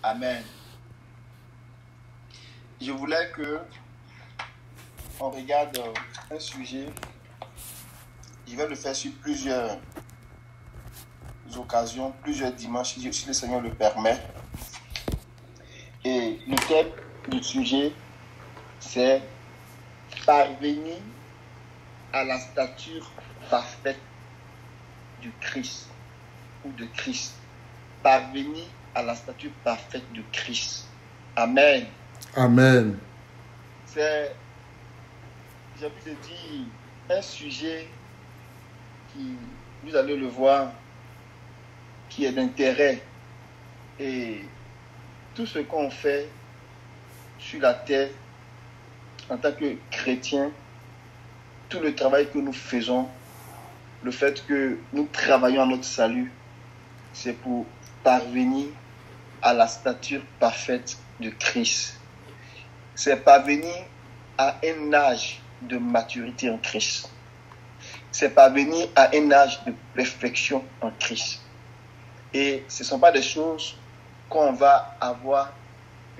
Amen. Je voulais que on regarde un sujet. Je vais le faire sur plusieurs occasions, plusieurs dimanches, si le Seigneur le permet. Et le thème du sujet, c'est parvenir à la stature parfaite du Christ ou de Christ. Parvenir à la stature parfaite de Christ. Amen. Amen. C'est, j'ai envie de dire, un sujet qui, vous allez le voir, qui est d'intérêt. Et tout ce qu'on fait sur la terre en tant que chrétien, tout le travail que nous faisons, le fait que nous travaillons à notre salut, c'est pour parvenir à la stature parfaite de Christ. C'est parvenir à un âge de maturité en Christ. C'est parvenir à un âge de perfection en Christ. Et ce ne sont pas des choses qu'on va avoir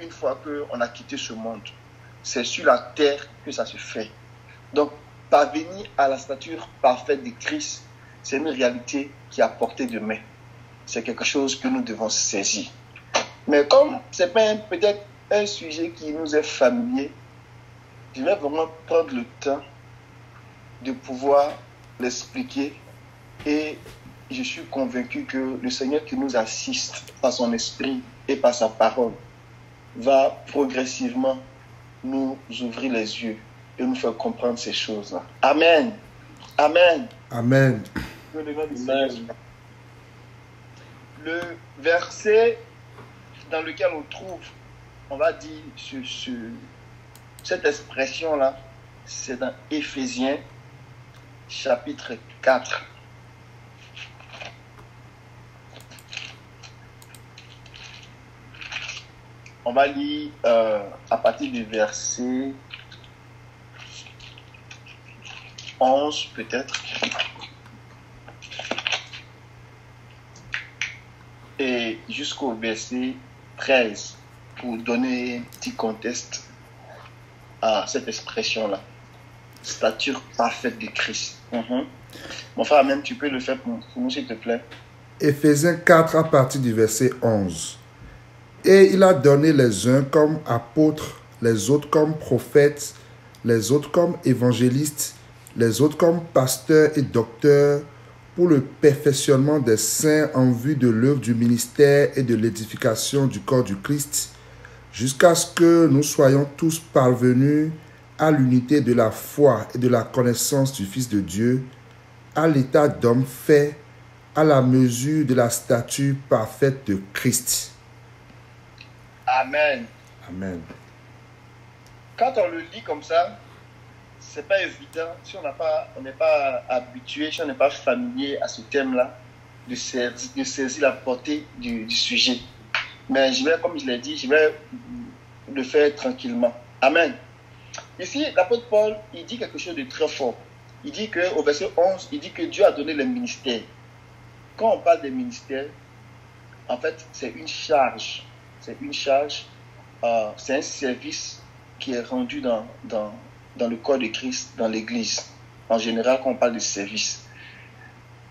une fois qu'on a quitté ce monde. C'est sur la terre que ça se fait. Donc, parvenir à la stature parfaite de Christ, c'est une réalité qui est à portée de main. C'est quelque chose que nous devons saisir. Mais comme ce n'est pas peut-être un sujet qui nous est familier, je vais vraiment prendre le temps de pouvoir l'expliquer. Et je suis convaincu que le Seigneur qui nous assiste par son esprit et par sa parole va progressivement nous ouvrir les yeux et nous faire comprendre ces choses-là. Amen. Amen. Amen. Le verset dans lequel on trouve, on va dire, cette expression-là, c'est dans Éphésiens, chapitre 4. On va lire à partir du verset 11 peut-être. Et jusqu'au verset 13 pour donner un petit contexte à cette expression-là. Stature parfaite de Christ. Mon frère, même tu peux le faire pour nous, s'il te plaît. Éphésiens 4 à partir du verset 11. Et il a donné les uns comme apôtres, les autres comme prophètes, les autres comme évangélistes, les autres comme pasteurs et docteurs, pour le perfectionnement des saints en vue de l'œuvre du ministère et de l'édification du corps du Christ, jusqu'à ce que nous soyons tous parvenus à l'unité de la foi et de la connaissance du Fils de Dieu, à l'état d'homme fait, à la mesure de la stature parfaite de Christ. Amen. Amen. Quand on le lit comme ça, c'est pas évident, si on n'est pas habitué, si on n'est pas familier à ce thème-là, de saisir la portée du sujet. Mais comme je l'ai dit, je vais le faire tranquillement. Amen. Ici, l'apôtre Paul, il dit quelque chose de très fort. Il dit qu'au verset 11, il dit que Dieu a donné les ministères. Quand on parle des ministères, en fait, c'est une charge. C'est une charge, c'est un service qui est rendu dans le corps de Christ, dans l'Église. En général, quand on parle de service.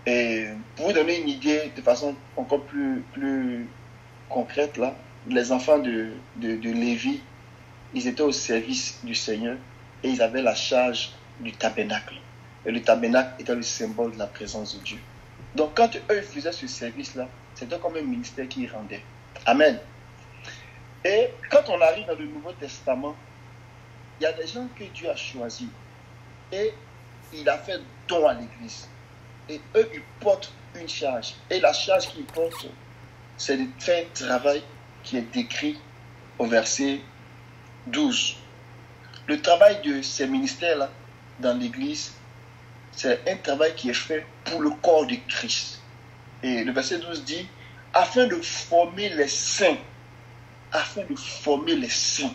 Et pour vous donner une idée de façon encore plus concrète, là, les enfants de Lévi, ils étaient au service du Seigneur et ils avaient la charge du tabernacle. Et le tabernacle était le symbole de la présence de Dieu. Donc quand eux faisaient ce service-là, c'était comme un ministère qu'ils rendaient. Amen. Et quand on arrive dans le Nouveau Testament, il y a des gens que Dieu a choisis et il a fait don à l'Église. Et eux, ils portent une charge. Et la charge qu'ils portent, c'est de faire un travail qui est décrit au verset 12. Le travail de ces ministères-là dans l'Église, c'est un travail qui est fait pour le corps de Christ. Et le verset 12 dit, afin de former les saints. Afin de former les saints.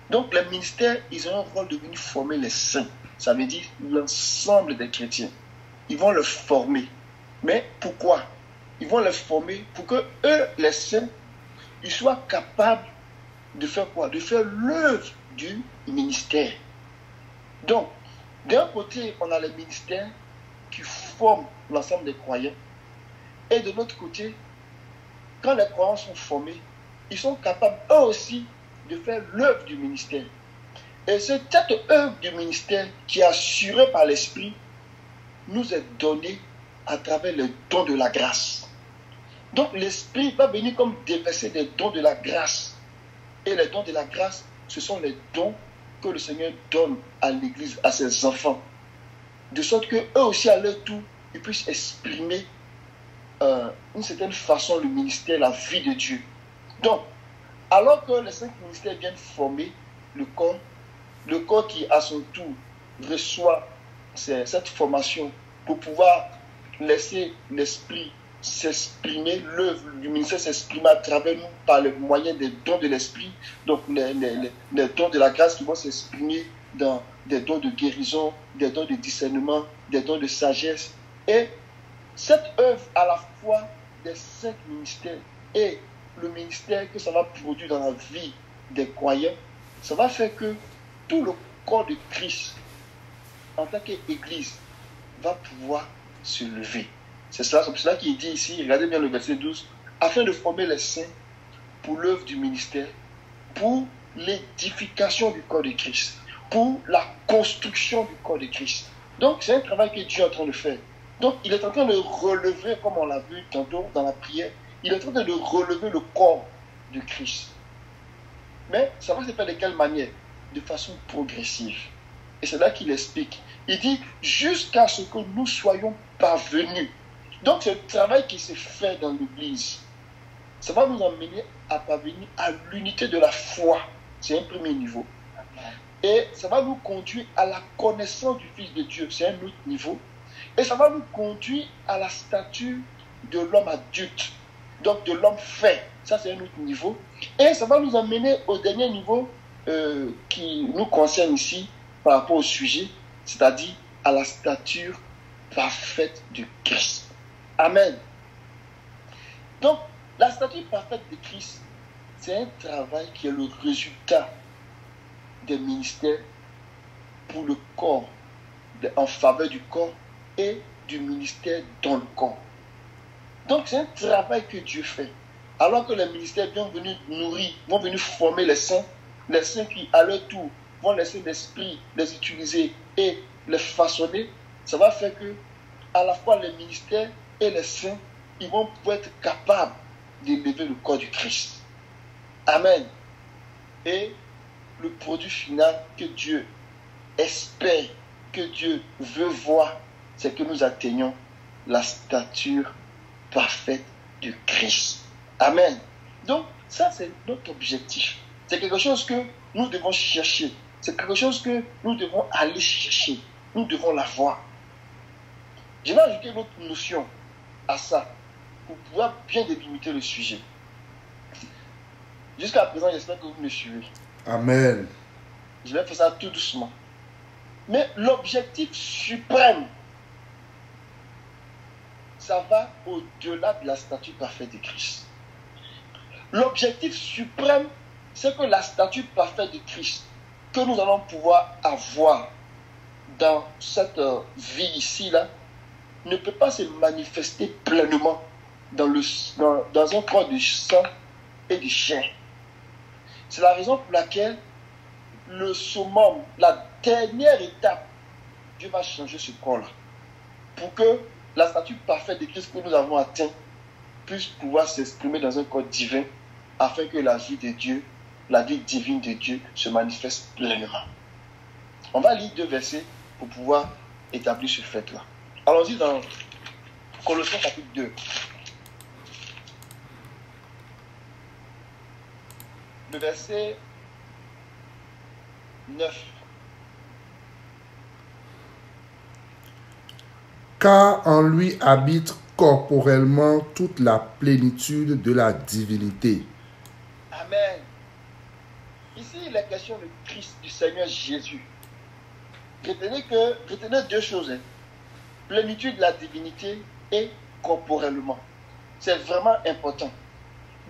Donc les ministères, ils ont un rôle de venir former les saints. Ça veut dire l'ensemble des chrétiens. Ils vont les former. Mais pourquoi? Ils vont les former pour que eux, les saints, il soit capable de faire quoi? De faire l'œuvre du ministère. Donc, d'un côté, on a les ministères qui forment l'ensemble des croyants. Et de l'autre côté, quand les croyants sont formés, ils sont capables eux aussi de faire l'œuvre du ministère. Et c'est cette œuvre du ministère qui est assurée par l'Esprit nous est donnée à travers les dons de la grâce. Donc l'Esprit va venir comme déverser des dons de la grâce. Et les dons de la grâce, ce sont les dons que le Seigneur donne à l'Église, à ses enfants. De sorte qu'eux aussi, à leur tour, ils puissent exprimer d'une certaine façon le ministère, la vie de Dieu. Donc, alors que les 5 ministères viennent former le corps qui à son tour reçoit cette formation pour pouvoir laisser l'Esprit s'exprimer, l'œuvre du ministère s'exprimer à travers nous par le moyen des dons de l'Esprit, donc les dons de la grâce qui vont s'exprimer dans des dons de guérison, des dons de discernement, des dons de sagesse. Et cette œuvre à la fois des 5 ministères et le ministère que ça va produire dans la vie des croyants, ça va faire que tout le corps de Christ, en tant qu'Église, va pouvoir se lever. C'est cela qui est dit ici, regardez bien le verset 12, afin de former les saints pour l'œuvre du ministère, pour l'édification du corps de Christ, pour la construction du corps de Christ. Donc c'est un travail que Dieu est en train de faire. Donc il est en train de relever, comme on l'a vu tantôt dans la prière, il est en train de relever le corps de Christ. Mais ça va se faire de quelle manière? De façon progressive. Et c'est là qu'il explique. Il dit, jusqu'à ce que nous soyons parvenus. Donc c'est le travail qui se fait dans l'Église. Ça va nous emmener à parvenir à l'unité de la foi. C'est un premier niveau. Et ça va nous conduire à la connaissance du Fils de Dieu. C'est un autre niveau. Et ça va nous conduire à la stature de l'homme adulte. Donc de l'homme fait. Ça c'est un autre niveau. Et ça va nous emmener au dernier niveau qui nous concerne ici par rapport au sujet, c'est-à-dire à la stature parfaite de Christ. Amen. Donc, la stature parfaite de Christ, c'est un travail qui est le résultat des ministères pour le corps, en faveur du corps et du ministère dans le corps. Donc, c'est un travail que Dieu fait. Alors que les ministères vont venir nourrir, vont venir former les saints qui, à leur tour, vont laisser l'Esprit les utiliser et les façonner, ça va faire que, à la fois les ministères et les saints, ils vont pouvoir être capables d'élever le corps du Christ. Amen. Et le produit final que Dieu espère, que Dieu veut voir, c'est que nous atteignons la stature parfaite du Christ. Amen. Donc, ça, c'est notre objectif. C'est quelque chose que nous devons chercher. C'est quelque chose que nous devons aller chercher. Nous devons l'avoir. Je vais ajouter une autre notion à ça pour pouvoir bien délimiter le sujet. Jusqu'à présent, j'espère que vous me suivez. Amen. Je vais faire ça tout doucement. Mais l'objectif suprême, ça va au-delà de la statue parfaite de Christ. L'objectif suprême, c'est que la statue parfaite de Christ, que nous allons pouvoir avoir dans cette vie ici-là, ne peut pas se manifester pleinement dans un corps de sang et de chair. C'est la raison pour laquelle le summum, la dernière étape, Dieu va changer ce corps-là. Pour que la statue parfaite de Christ que nous avons atteint puisse pouvoir s'exprimer dans un corps divin, afin que la vie de Dieu, la vie divine de Dieu se manifeste pleinement. On va lire 2 versets pour pouvoir établir ce fait-là. Allons-y dans Colossiens chapitre 2. Le verset 9. Car en lui habite corporellement toute la plénitude de la divinité. Amen. Ici, il est question de Christ, du Seigneur Jésus. Retenez 2 choses. Plénitude de la divinité et corporellement. C'est vraiment important.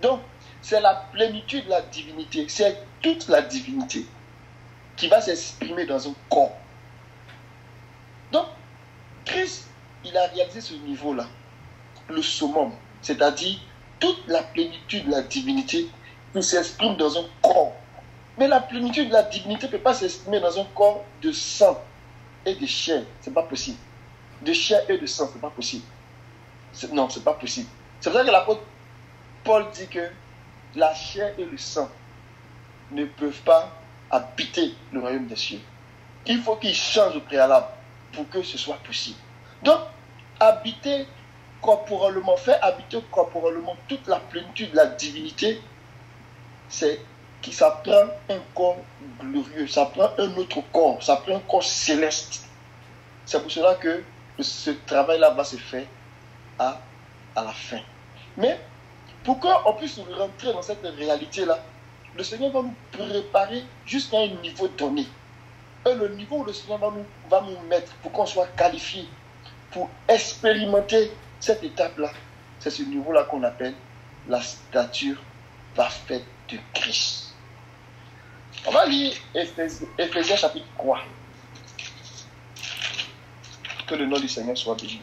Donc, c'est la plénitude de la divinité, c'est toute la divinité qui va s'exprimer dans un corps. Donc, Christ, il a réalisé ce niveau-là, le summum, c'est-à-dire toute la plénitude de la divinité qui s'exprime dans un corps. Mais la plénitude de la divinité ne peut pas s'exprimer dans un corps de sang et de chair. Ce n'est pas possible. De chair et de sang, ce n'est pas possible. Non, ce n'est pas possible. C'est pour ça que l'apôtre Paul dit que la chair et le sang ne peuvent pas habiter le royaume des cieux. Il faut qu'ils changent au préalable pour que ce soit possible. Donc, habiter corporellement, faire habiter corporellement toute la plénitude de la divinité, c'est que ça prend un corps glorieux, ça prend un autre corps, ça prend un corps céleste. C'est pour cela que ce travail-là va se faire à la fin. Mais pour qu'on puisse rentrer dans cette réalité-là, le Seigneur va nous préparer jusqu'à un niveau donné. Et le niveau où le Seigneur va nous mettre pour qu'on soit qualifié, pour expérimenter cette étape-là, c'est ce niveau-là qu'on appelle la stature parfaite de Christ. On va lire Éphésiens chapitre 3. Que le nom du Seigneur soit béni.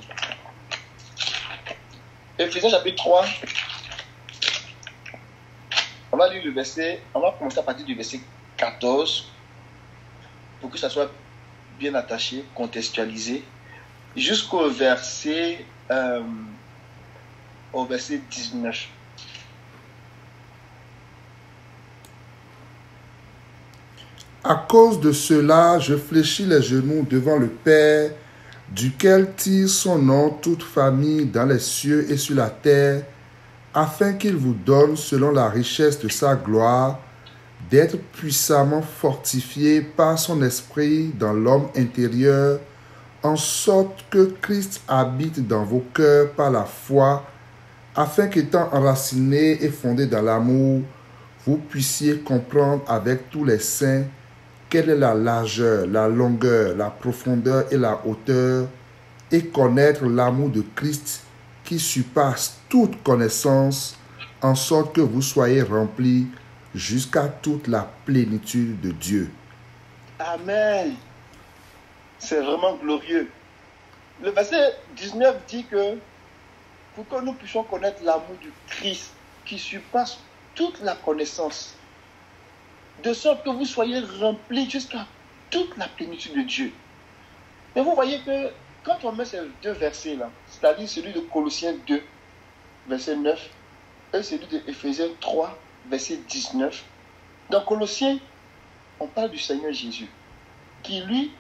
Éphésiens chapitre 3. On va lire le verset, on va commencer à partir du verset 14 pour que ça soit bien attaché, contextualisé, jusqu'au verset, au verset 19. À cause de cela, je fléchis les genoux devant le Père, duquel tire son nom toute famille dans les cieux et sur la terre, afin qu'il vous donne, selon la richesse de sa gloire, d'être puissamment fortifié par son esprit dans l'homme intérieur, en sorte que Christ habite dans vos cœurs par la foi, afin qu'étant enraciné et fondé dans l'amour, vous puissiez comprendre avec tous les saints quelle est la largeur, la longueur, la profondeur et la hauteur, et connaître l'amour de Christ qui surpasse toute connaissance, en sorte que vous soyez remplis jusqu'à toute la plénitude de Dieu. Amen. C'est vraiment glorieux. Le verset 19 dit que pour que nous puissions connaître l'amour du Christ qui surpasse toute la connaissance, de sorte que vous soyez remplis jusqu'à toute la plénitude de Dieu. Mais vous voyez que quand on met ces deux versets-là, c'est-à-dire celui de Colossiens 2, verset 9, et celui de Éphésiens 3, verset 19, dans Colossiens, on parle du Seigneur Jésus, qui lui,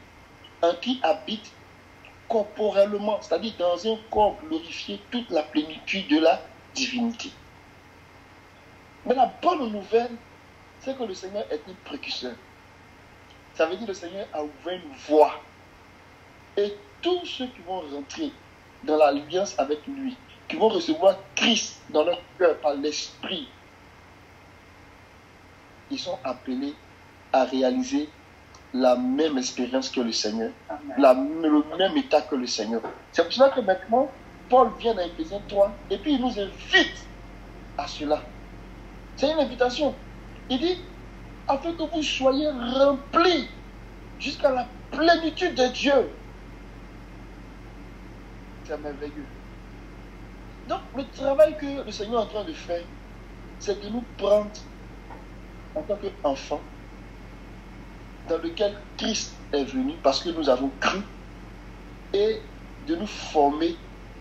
en qui habite corporellement, c'est-à-dire dans un corps glorifié, toute la plénitude de la divinité. Mais la bonne nouvelle, c'est que le Seigneur est un précurseur. Ça veut dire que le Seigneur a ouvert une voie. Et tous ceux qui vont rentrer dans l'alliance avec lui, qui vont recevoir Christ dans leur cœur par l'Esprit, ils sont appelés à réaliser la même expérience que le Seigneur, le même état que le Seigneur. C'est pour cela que maintenant, Paul vient dans Éphésiens 3 et puis il nous invite à cela. C'est une invitation. Il dit, afin que vous soyez remplis jusqu'à la plénitude de Dieu. C'est merveilleux. Donc, le travail que le Seigneur est en train de faire, c'est de nous prendre en tant qu'enfants, dans lequel Christ est venu parce que nous avons cru, et de nous former,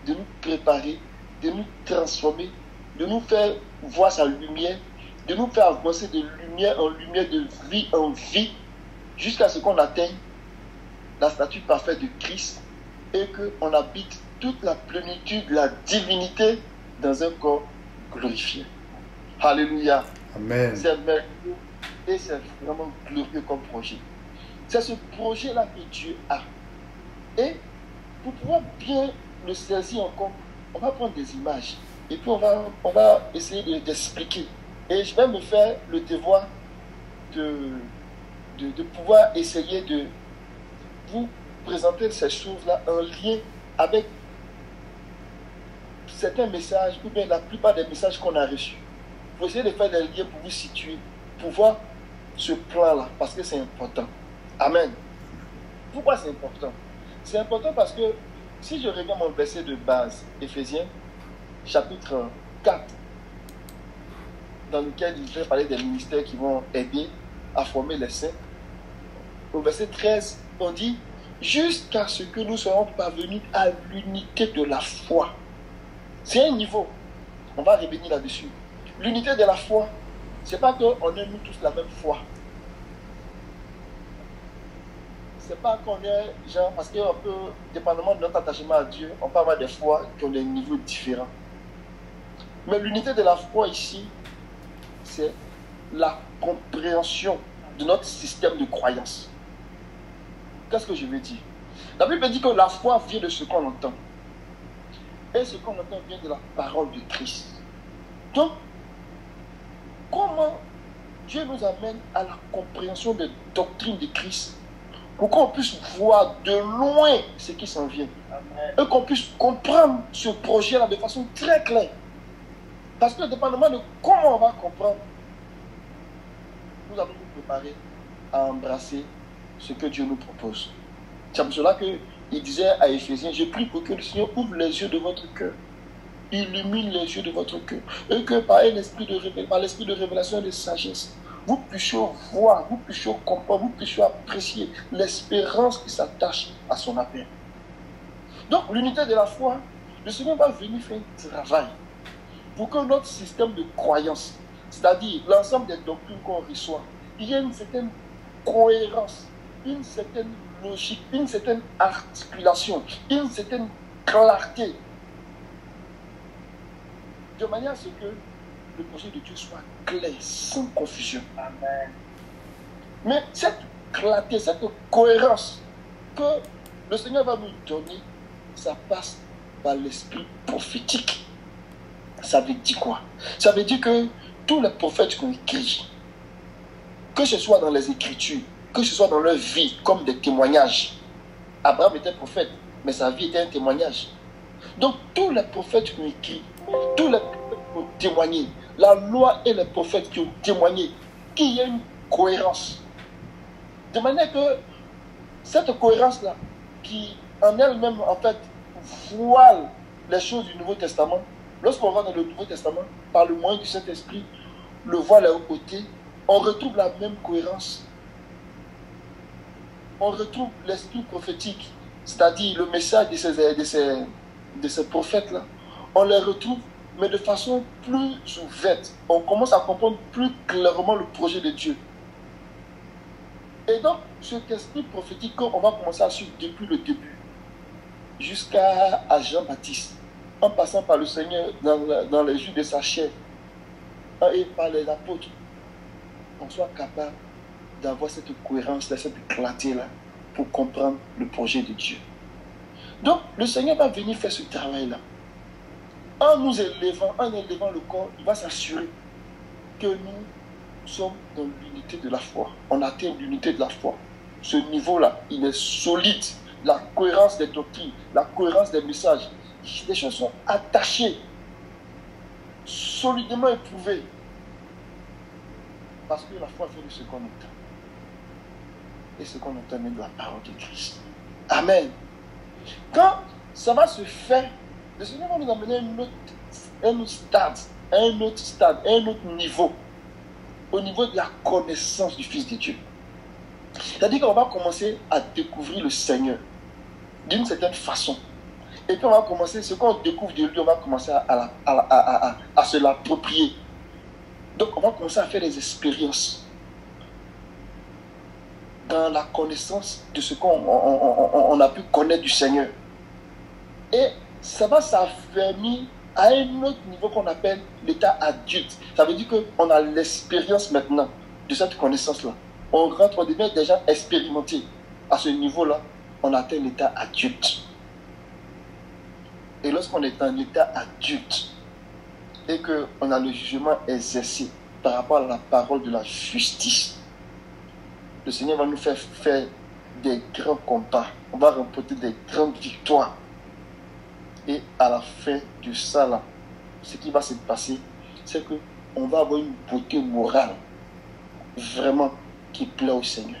de nous préparer, de nous transformer, de nous faire voir sa lumière, de nous faire avancer de lumière en lumière, de vie en vie, jusqu'à ce qu'on atteigne la stature parfaite de Christ et qu'on habite toute la plénitude de la divinité dans un corps glorifié. Alléluia. Amen. C'est merveilleux et c'est vraiment glorieux comme projet. C'est ce projet-là que Dieu a. Et pour pouvoir bien le saisir encore, on va prendre des images et puis on va essayer d'expliquer. Et je vais me faire le devoir de pouvoir essayer de vous présenter ces choses-là en lien avec certains messages, ou bien la plupart des messages qu'on a reçus. pour essayer de faire des liens pour vous situer, pour voir ce plan-là, parce que c'est important. Amen. Pourquoi c'est important? C'est important parce que si je regarde mon verset de base, Éphésiens, chapitre 4, dans lequel il fait parler des ministères qui vont aider à former les saints, au verset 13, on dit « Jusqu'à ce que nous soyons parvenus à l'unité de la foi ». C'est un niveau. On va revenir là-dessus. L'unité de la foi, c'est pas qu'on ait nous tous la même foi. C'est pas qu'on est genre, parce qu'on peut, dépendamment de notre attachement à Dieu, on peut avoir des foi qui ont des niveaux différents. Mais l'unité de la foi ici, c'est la compréhension de notre système de croyance. Qu'est-ce que je veux dire? La Bible dit que la foi vient de ce qu'on entend. Et ce qu'on entend vient de la parole de Christ. Donc, comment Dieu nous amène à la compréhension des doctrines de Christ pour qu'on puisse voir de loin ce qui s'en vient. Amen. Et qu'on puisse comprendre ce projet-là de façon très claire. Parce que dépendamment de comment on va comprendre, nous allons nous préparer à embrasser ce que Dieu nous propose. C'est pour cela qu'il disait à Éphésiens, je prie pour que le Seigneur ouvre les yeux de votre cœur, illumine les yeux de votre cœur, et que par l'esprit de révélation et de sagesse, vous puissiez voir, vous puissiez comprendre, vous puissiez apprécier l'espérance qui s'attache à son appel. Donc, l'unité de la foi, le Seigneur va venir faire un travail pour que notre système de croyance, c'est-à-dire l'ensemble des doctrines qu'on reçoit, il y ait une certaine cohérence, une certaine logique, une certaine articulation, une certaine clarté, de manière à ce que le projet de Dieu soit clair, sans confusion. Amen. Mais cette clarté, cette cohérence que le Seigneur va nous donner, ça passe par l'esprit prophétique. Ça veut dire quoi? Ça veut dire que tous les prophètes qui ont écrit, que ce soit dans les Écritures, que ce soit dans leur vie, comme des témoignages. Abraham était prophète, mais sa vie était un témoignage. Donc tous les prophètes qui ont écrit, tous les prophètes qui ont témoigné, la loi et les prophètes qui ont témoigné, qu'il y ait une cohérence. De manière que cette cohérence-là, qui en elle-même, en fait, voile les choses du Nouveau Testament, lorsqu'on va dans le Nouveau Testament, par le moyen du Saint-Esprit, le voile est ôté, on retrouve la même cohérence. On retrouve l'esprit prophétique, c'est-à-dire le message de ces prophètes-là. On les retrouve, mais de façon plus ouverte. On commence à comprendre plus clairement le projet de Dieu. Et donc, cet esprit prophétique, on va commencer à suivre depuis le début, jusqu'à Jean-Baptiste, en passant par le Seigneur dans les jours de sa chair, et par les apôtres, on soit capable d'avoir cette cohérence, cette clarté-là, pour comprendre le projet de Dieu. Donc, le Seigneur va venir faire ce travail-là. En nous élevant, en élevant le corps, il va s'assurer que nous sommes dans l'unité de la foi. On atteint l'unité de la foi. Ce niveau-là, il est solide. La cohérence des doctrines, la cohérence des messages, les choses sont attachées, solidement éprouvées. Parce que la foi vient de ce qu'on entend. Et ce qu'on entend même de la parole de Christ. Amen. Quand ça va se faire, le Seigneur va nous amener à un autre stade, un autre niveau, au niveau de la connaissance du Fils de Dieu. C'est-à-dire qu'on va commencer à découvrir le Seigneur d'une certaine façon. Et puis on va commencer, ce qu'on découvre de lui, on va commencer à se l'approprier. Donc on va commencer à faire des expériences dans la connaissance de ce qu'on a pu connaître du Seigneur. Et ça va s'affermir à un autre niveau qu'on appelle l'état adulte. Ça veut dire qu'on a l'expérience maintenant de cette connaissance-là. On rentre, on devient déjà expérimenté. À ce niveau-là, on atteint l'état adulte. Et lorsqu'on est en état adulte et qu'on a le jugement exercé par rapport à la parole de la justice, le Seigneur va nous faire des grands combats. On va remporter des grandes victoires. Et à la fin de ça, là, ce qui va se passer, c'est que on va avoir une beauté morale vraiment qui plaît au Seigneur.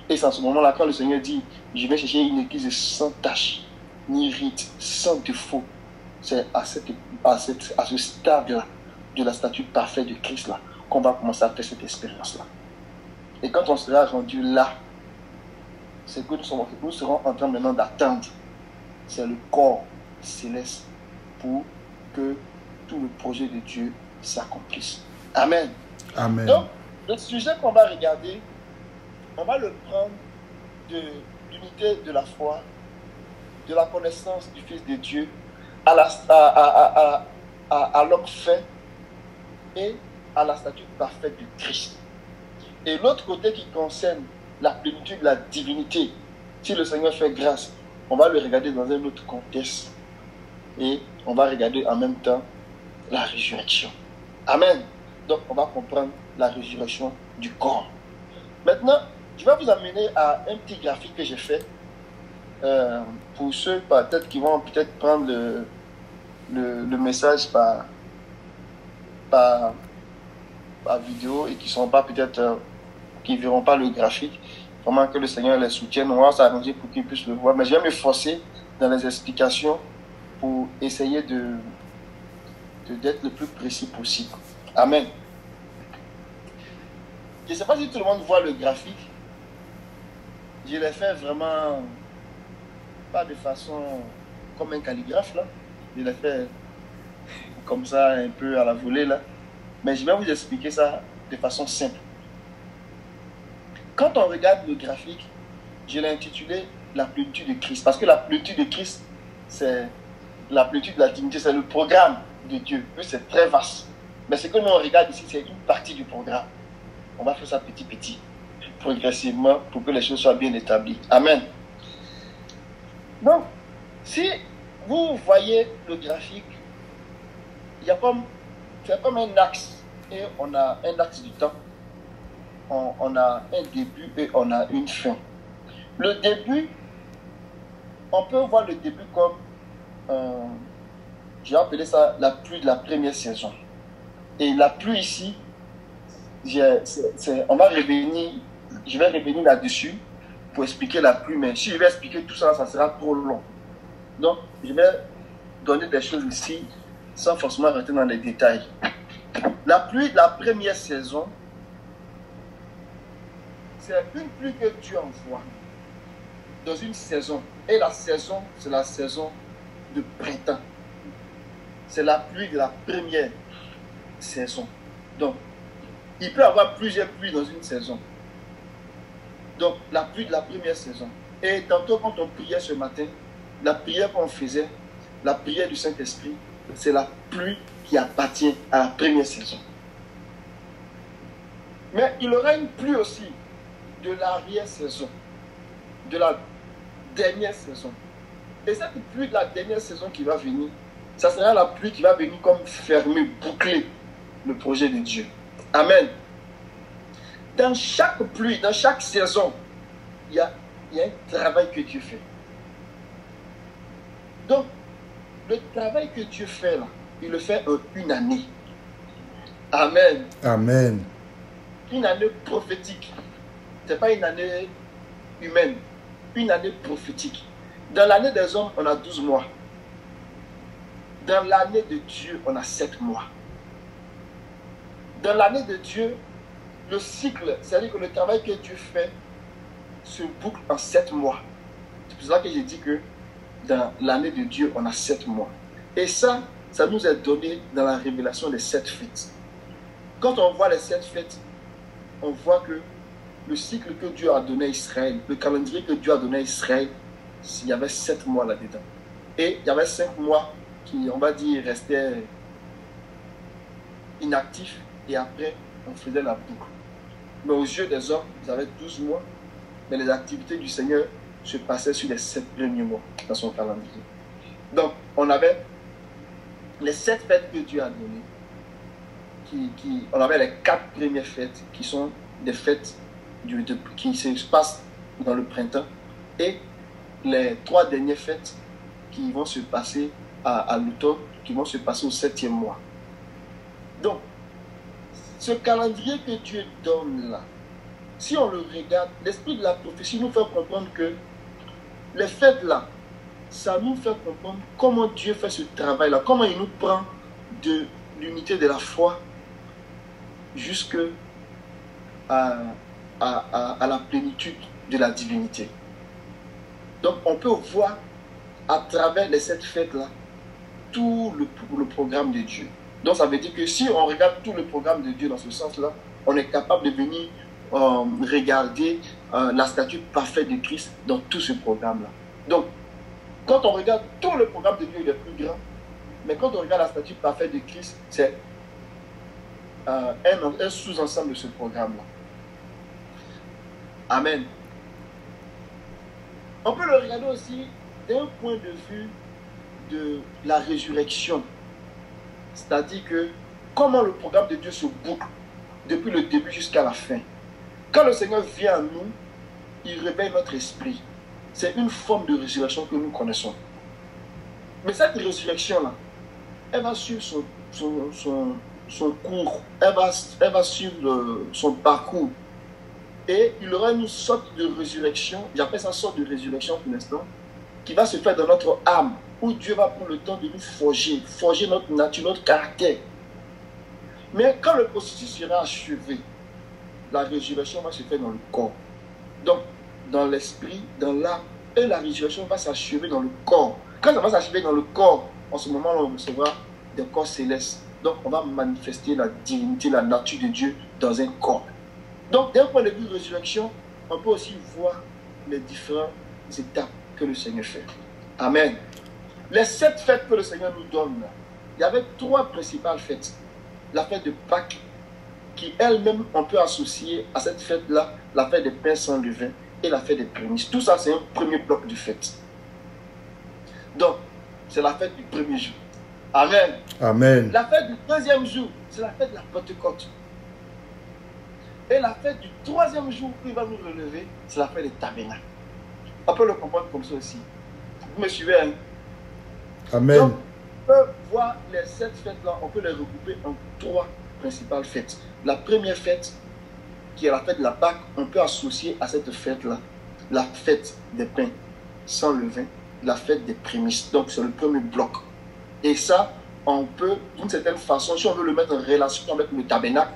Et c'est à ce moment-là, quand le Seigneur dit, je vais chercher une église sans tache, ni ride, sans défaut, c'est à ce stade-là, de la statue parfaite de Christ-là, qu'on va commencer à faire cette expérience-là. Et quand on sera rendu là, c'est que nous serons en train maintenant d'attendre. C'est le corps céleste pour que tout le projet de Dieu s'accomplisse. Amen. Amen. Donc, le sujet qu'on va regarder, on va le prendre de l'unité de la foi, de la connaissance du Fils de Dieu, à l'homme fait et à la statue parfaite du Christ. Et l'autre côté qui concerne la plénitude de la divinité, si le Seigneur fait grâce, on va le regarder dans un autre contexte. Et on va regarder en même temps la résurrection. Amen. Donc on va comprendre la résurrection du corps. Maintenant, je vais vous amener à un petit graphique que j'ai fait. Pour ceux peut-être qui vont peut-être prendre le message par vidéo et qui sont pas peut-être qui verront pas le graphique, vraiment que le Seigneur les soutienne. On va s'arranger pour qu'ils puissent le voir, mais je vais me forcer dans les explications pour essayer d'être le plus précis possible. Amen. Je ne sais pas si tout le monde voit le graphique. Je l'ai fait vraiment pas de façon comme un calligraphe là. Je l'ai fait comme ça un peu à la volée là. Mais je vais vous expliquer ça de façon simple. Quand on regarde le graphique, je l'ai intitulé la plénitude de Christ. Parce que la plénitude de Christ, c'est la plénitude de la divinité, c'est le programme de Dieu. C'est très vaste. Mais ce que nous on regarde ici, c'est une partie du programme. On va faire ça petit, progressivement, pour que les choses soient bien établies. Amen. Donc, si vous voyez le graphique, c'est comme un axe. Et on a un axe du temps. On a un début et on a une fin. Le début, on peut voir le début comme, j'ai appelé ça la pluie de la première saison. Et la pluie ici, je vais revenir là-dessus pour expliquer la pluie, mais si je vais expliquer tout ça, ça sera trop long. Donc, je vais donner des choses ici sans forcément rentrer dans les détails. La pluie de la première saison, c'est une pluie que Dieu envoie dans une saison. Et la saison, c'est la saison de printemps. C'est la pluie de la première saison. Donc, il peut y avoir plusieurs pluies dans une saison. Donc, la pluie de la première saison. Et tantôt, quand on priait ce matin, la prière qu'on faisait, la prière du Saint-Esprit, c'est la pluie qui appartient à la première saison. Mais il y aura une pluie aussi de l'arrière-saison, de la dernière saison. Et cette pluie de la dernière saison qui va venir, ça sera la pluie qui va venir comme fermer, boucler le projet de Dieu. Amen. Dans chaque pluie, dans chaque saison, il y a un travail que Dieu fait. Donc, le travail que Dieu fait là, il le fait en une année. Amen. Amen. Une année prophétique. Ce n'est pas une année humaine. Une année prophétique. Dans l'année des hommes, on a 12 mois. Dans l'année de Dieu, on a 7 mois. Dans l'année de Dieu, le cycle, c'est-à-dire que le travail que Dieu fait se boucle en 7 mois. C'est pour ça que j'ai dit que dans l'année de Dieu, on a 7 mois. Et ça nous est donné dans la révélation des 7 fêtes. Quand on voit les 7 fêtes, on voit que le cycle que Dieu a donné à Israël, le calendrier que Dieu a donné à Israël, il y avait 7 mois là-dedans. Et il y avait 5 mois qui, on va dire, restaient inactifs. Et après, on faisait la boucle. Mais aux yeux des hommes, ils avaient 12 mois. Mais les activités du Seigneur se passaient sur les 7 premiers mois dans son calendrier. Donc, on avait les 7 fêtes que Dieu a données. On avait les 4 premières fêtes qui sont des fêtes qui se passent dans le printemps. Et les 3 dernières fêtes qui vont se passer à l'automne, qui vont se passer au 7e mois. Donc, ce calendrier que Dieu donne là, si on le regarde, l'esprit de la prophétie nous fait comprendre que les fêtes là, ça nous fait comprendre comment Dieu fait ce travail là, comment il nous prend de l'unité de la foi jusqu'à la plénitude de la divinité. Donc on peut voir à travers les 7 fêtes là tout le programme de Dieu. Donc ça veut dire que si on regarde tout le programme de Dieu dans ce sens là, on est capable de venir regarder la statue parfaite de Christ dans tout ce programme là. Donc quand on regarde tout le programme de Dieu, il est plus grand, mais quand on regarde la statue parfaite de Christ, c'est un sous-ensemble de ce programme là. Amen. On peut le regarder aussi d'un point de vue de la résurrection. C'est-à-dire que comment le programme de Dieu se boucle depuis le début jusqu'à la fin. Quand le Seigneur vient à nous, il réveille notre esprit. C'est une forme de résurrection que nous connaissons. Mais cette résurrection-là, elle va suivre son cours, elle va suivre son parcours. Et il y aura une sorte de résurrection, j'appelle ça une sorte de résurrection pour l'instant, qui va se faire dans notre âme, où Dieu va prendre le temps de nous forger notre nature, notre caractère. Mais quand le processus sera achevé, la résurrection va se faire dans le corps. Donc, dans l'esprit, dans l'âme, et la résurrection va s'achever dans le corps. Quand ça va s'achever dans le corps, en ce moment-là, on recevra des corps célestes. Donc, on va manifester la divinité, la nature de Dieu dans un corps. Donc, d'un point de vue résurrection, on peut aussi voir les différentes étapes que le Seigneur fait. Amen. Les 7 fêtes que le Seigneur nous donne, il y avait 3 principales fêtes. La fête de Pâques, qui elle-même, on peut associer à cette fête-là, la fête des pains sans levain et la fête des prémices. Tout ça, c'est un premier bloc de fête. Donc, c'est la fête du premier jour. Amen. Amen. La fête du deuxième jour, c'est la fête de la Pentecôte. Et la fête du troisième jour, où il va nous relever, c'est la fête des tabernacles. On peut le comprendre comme ça aussi. Vous me suivez, hein? Amen. Donc, on peut voir les 7 fêtes-là, on peut les regrouper en 3 principales fêtes. La première fête, qui est la fête de la Pâque, on peut associer à cette fête-là la fête des pains sans levain, la fête des prémices. Donc, c'est le premier bloc. Et ça, on peut, d'une certaine façon, si on veut le mettre en relation avec le tabernacle,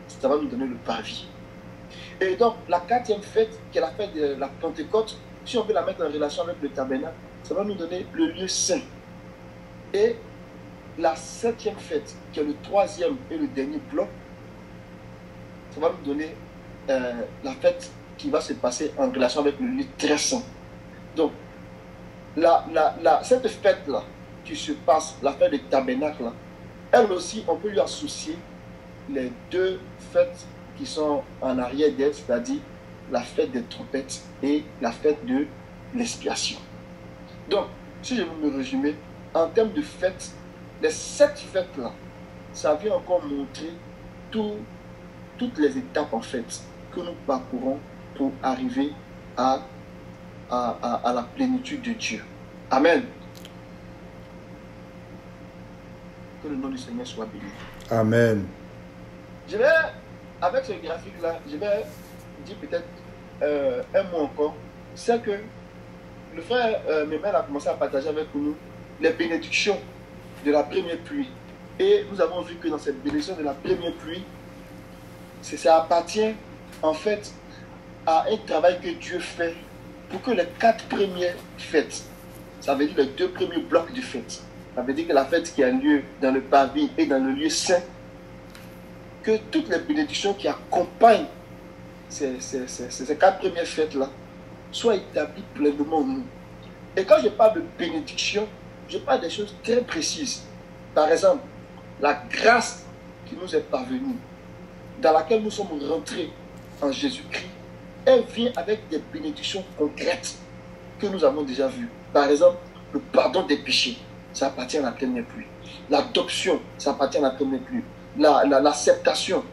ça va nous donner le parvis. Et donc, la 4e fête, qui est la fête de la Pentecôte, si on veut la mettre en relation avec le tabernacle, ça va nous donner le lieu saint. Et la 7e fête, qui est le 3e et le dernier bloc, ça va nous donner la fête qui va se passer en relation avec le lieu très saint. Donc, cette fête-là, qui se passe, la fête des tabernacles, là, elle aussi, on peut lui associer les 2 fêtes qui sont en arrière d'elle, c'est-à-dire la fête des trompettes et la fête de l'expiation. Donc, si je veux me résumer, en termes de fêtes, les 7 fêtes-là, ça vient encore montrer toutes les étapes en fait que nous parcourons pour arriver à la plénitude de Dieu. Amen. Que le nom du Seigneur soit béni. Amen. Je vais, avec ce graphique-là, je vais dire peut-être un mot encore. C'est que le frère Mémel a commencé à partager avec nous les bénédictions de la première pluie. Et nous avons vu que dans cette bénédiction de la première pluie, ça appartient en fait à un travail que Dieu fait pour que les 4 premières fêtes, ça veut dire les 2 premiers blocs de fêtes, ça veut dire que la fête qui a lieu dans le parvis et dans le lieu saint, que toutes les bénédictions qui accompagnent ces 4 premières fêtes-là soient établies pleinement en nous. Et quand je parle de bénédiction, je parle des choses très précises. Par exemple, la grâce qui nous est parvenue, dans laquelle nous sommes rentrés en Jésus-Christ, elle vient avec des bénédictions concrètes que nous avons déjà vues. Par exemple, le pardon des péchés, ça appartient à la première pluie. L'adoption, ça appartient à la première pluie. L'acceptation,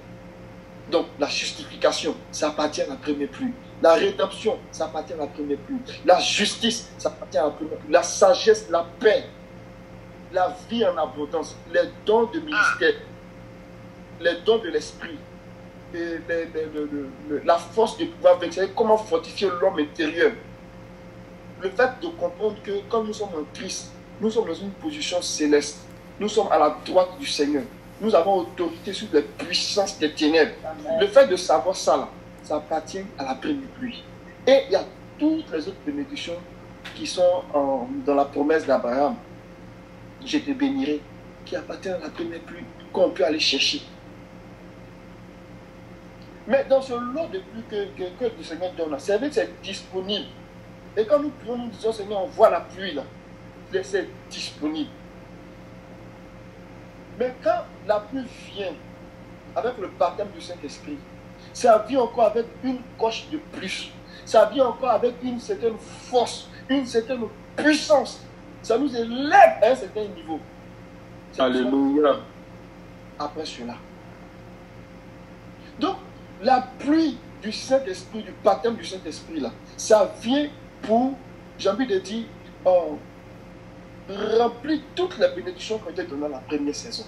donc la justification, ça appartient à la première pluie. La rédemption, ça appartient à la première pluie. La justice, ça appartient à la première pluie. La sagesse, la paix, la vie en abondance, les dons de ministère, les dons de l'esprit, et la force de pouvoir vaincre, comment fortifier l'homme intérieur. Le fait de comprendre que quand nous sommes en Christ, nous sommes dans une position céleste. Nous sommes à la droite du Seigneur. Nous avons autorité sur les puissances des ténèbres. Amen. Le fait de savoir ça, là, ça appartient à la première pluie. Et il y a toutes les autres bénédictions qui sont dans la promesse d'Abraham. Je te bénirai, qui appartient à la première pluie, qu'on peut aller chercher. Mais dans ce lot de pluie que le Seigneur donne, c'est vrai que c'est disponible. Et quand nous prions, nous disons, Seigneur, on voit la pluie là, c'est disponible. Mais quand la pluie vient avec le baptême du Saint-Esprit, ça vient encore avec une coche de plus. Ça vient encore avec une certaine force, une certaine puissance. Ça nous élève à un certain niveau. Alléluia. Après cela. Donc, la pluie du Saint-Esprit, du baptême du Saint-Esprit, là, ça vient pour, j'ai envie de dire, remplir toutes les bénédictions qui ont été données dans la première saison.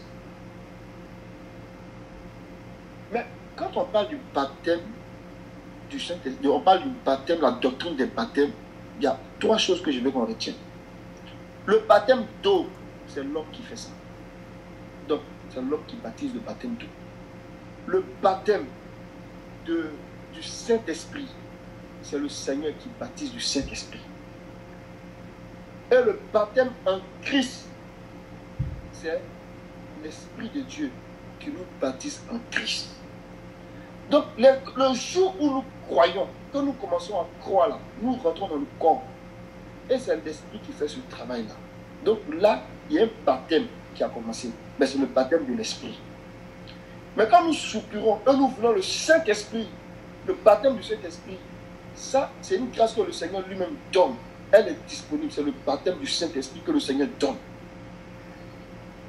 Mais quand on parle du baptême du Saint-Esprit, on parle du baptême, la doctrine des baptêmes, il y a trois choses que je veux qu'on retienne. Le baptême d'eau, c'est l'homme qui fait ça. Donc, c'est l'homme qui baptise le baptême d'eau. Le baptême du Saint-Esprit, c'est le Seigneur qui baptise du Saint-Esprit. Et le baptême en Christ, c'est l'Esprit de Dieu qui nous baptise en Christ. Donc, le jour où nous croyons, que nous commençons à croire, là, nous rentrons dans le corps. Et c'est l'Esprit qui fait ce travail-là. Donc là, il y a un baptême qui a commencé. Mais c'est le baptême de l'Esprit. Mais quand nous soupirons et nous voulons le Saint-Esprit, le baptême du Saint-Esprit, ça, c'est une grâce que le Seigneur lui-même donne. Elle est disponible. C'est le baptême du Saint-Esprit que le Seigneur donne.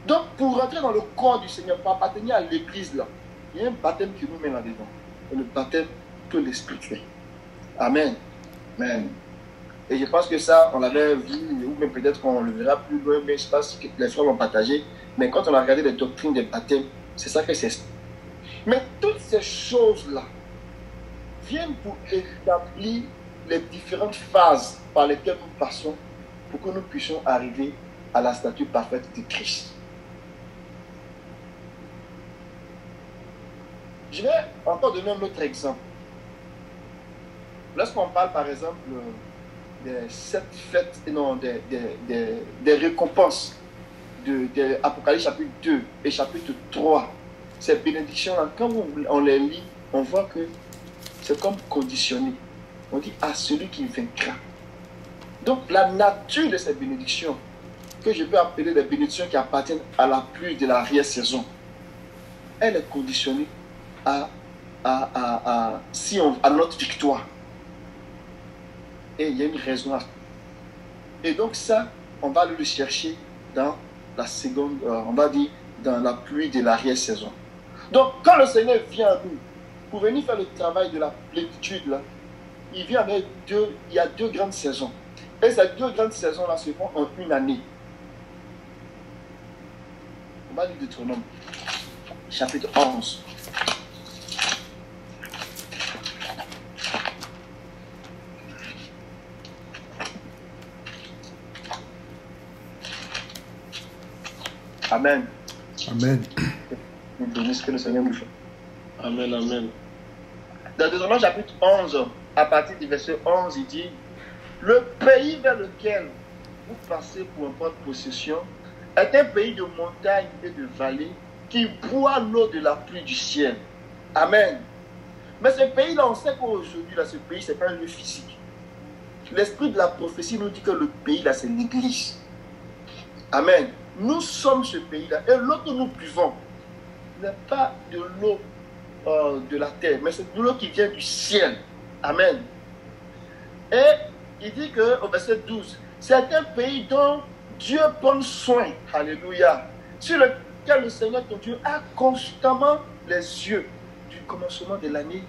Donc, pour rentrer dans le corps du Seigneur, pour appartenir à l'église, là, il y a un baptême qui nous met là-dedans. C'est le baptême que l'Esprit fait. Amen. Amen. Et je pense que ça, on l'avait vu, ou même peut-être qu'on le verra plus loin, mais je pense que les frères l'ont partagé. Mais quand on a regardé les doctrines des baptêmes, c'est ça que c'est. Mais toutes ces choses-là viennent pour établir les différentes phases par lesquelles nous passons pour que nous puissions arriver à la stature parfaite de Christ. Je vais encore donner un autre exemple. Lorsqu'on parle par exemple des 7 fêtes, non, des récompenses de Apocalypse chapitre 2 et chapitre 3, ces bénédictions-là, quand on les lit, on voit que c'est comme conditionné. On dit à celui qui vaincra. Donc la nature de ces bénédictions, que je peux appeler des bénédictions qui appartiennent à la pluie de l'arrière-saison, elle est conditionnée à notre victoire. Et il y a une raison à ça. Et donc ça, on va le chercher dans la seconde, on va dire, dans la pluie de l'arrière-saison. Donc quand le Seigneur vient à nous, pour venir faire le travail de la plénitude, là, il vient avec il y a 2 grandes saisons. Et ces 2 grandes saisons-là se font en une année. On va lire Deutéronome, chapitre 11. Amen. Amen. Nous donnons ce que le Seigneur nous fait. Amen, amen. Dans Deutéronome chapitre 11, à partir du verset 11, il dit: le pays vers lequel vous passez pour en prendre possession est un pays de montagnes et de vallées qui boit l'eau de la pluie du ciel. Amen. Mais ce pays-là, on sait qu'aujourd'hui, ce pays, ce n'est pas un lieu physique. L'esprit de la prophétie nous dit que le pays-là, c'est l'église. Amen. Nous sommes ce pays-là. Et l'eau que nous buvons n'est pas de l'eau de la terre, mais c'est de l'eau qui vient du ciel. Amen. Et il dit que, au verset 12, c'est un pays dont Dieu prend soin. Alléluia. Sur lequel le Seigneur, ton Dieu, a constamment les yeux du commencement de l'année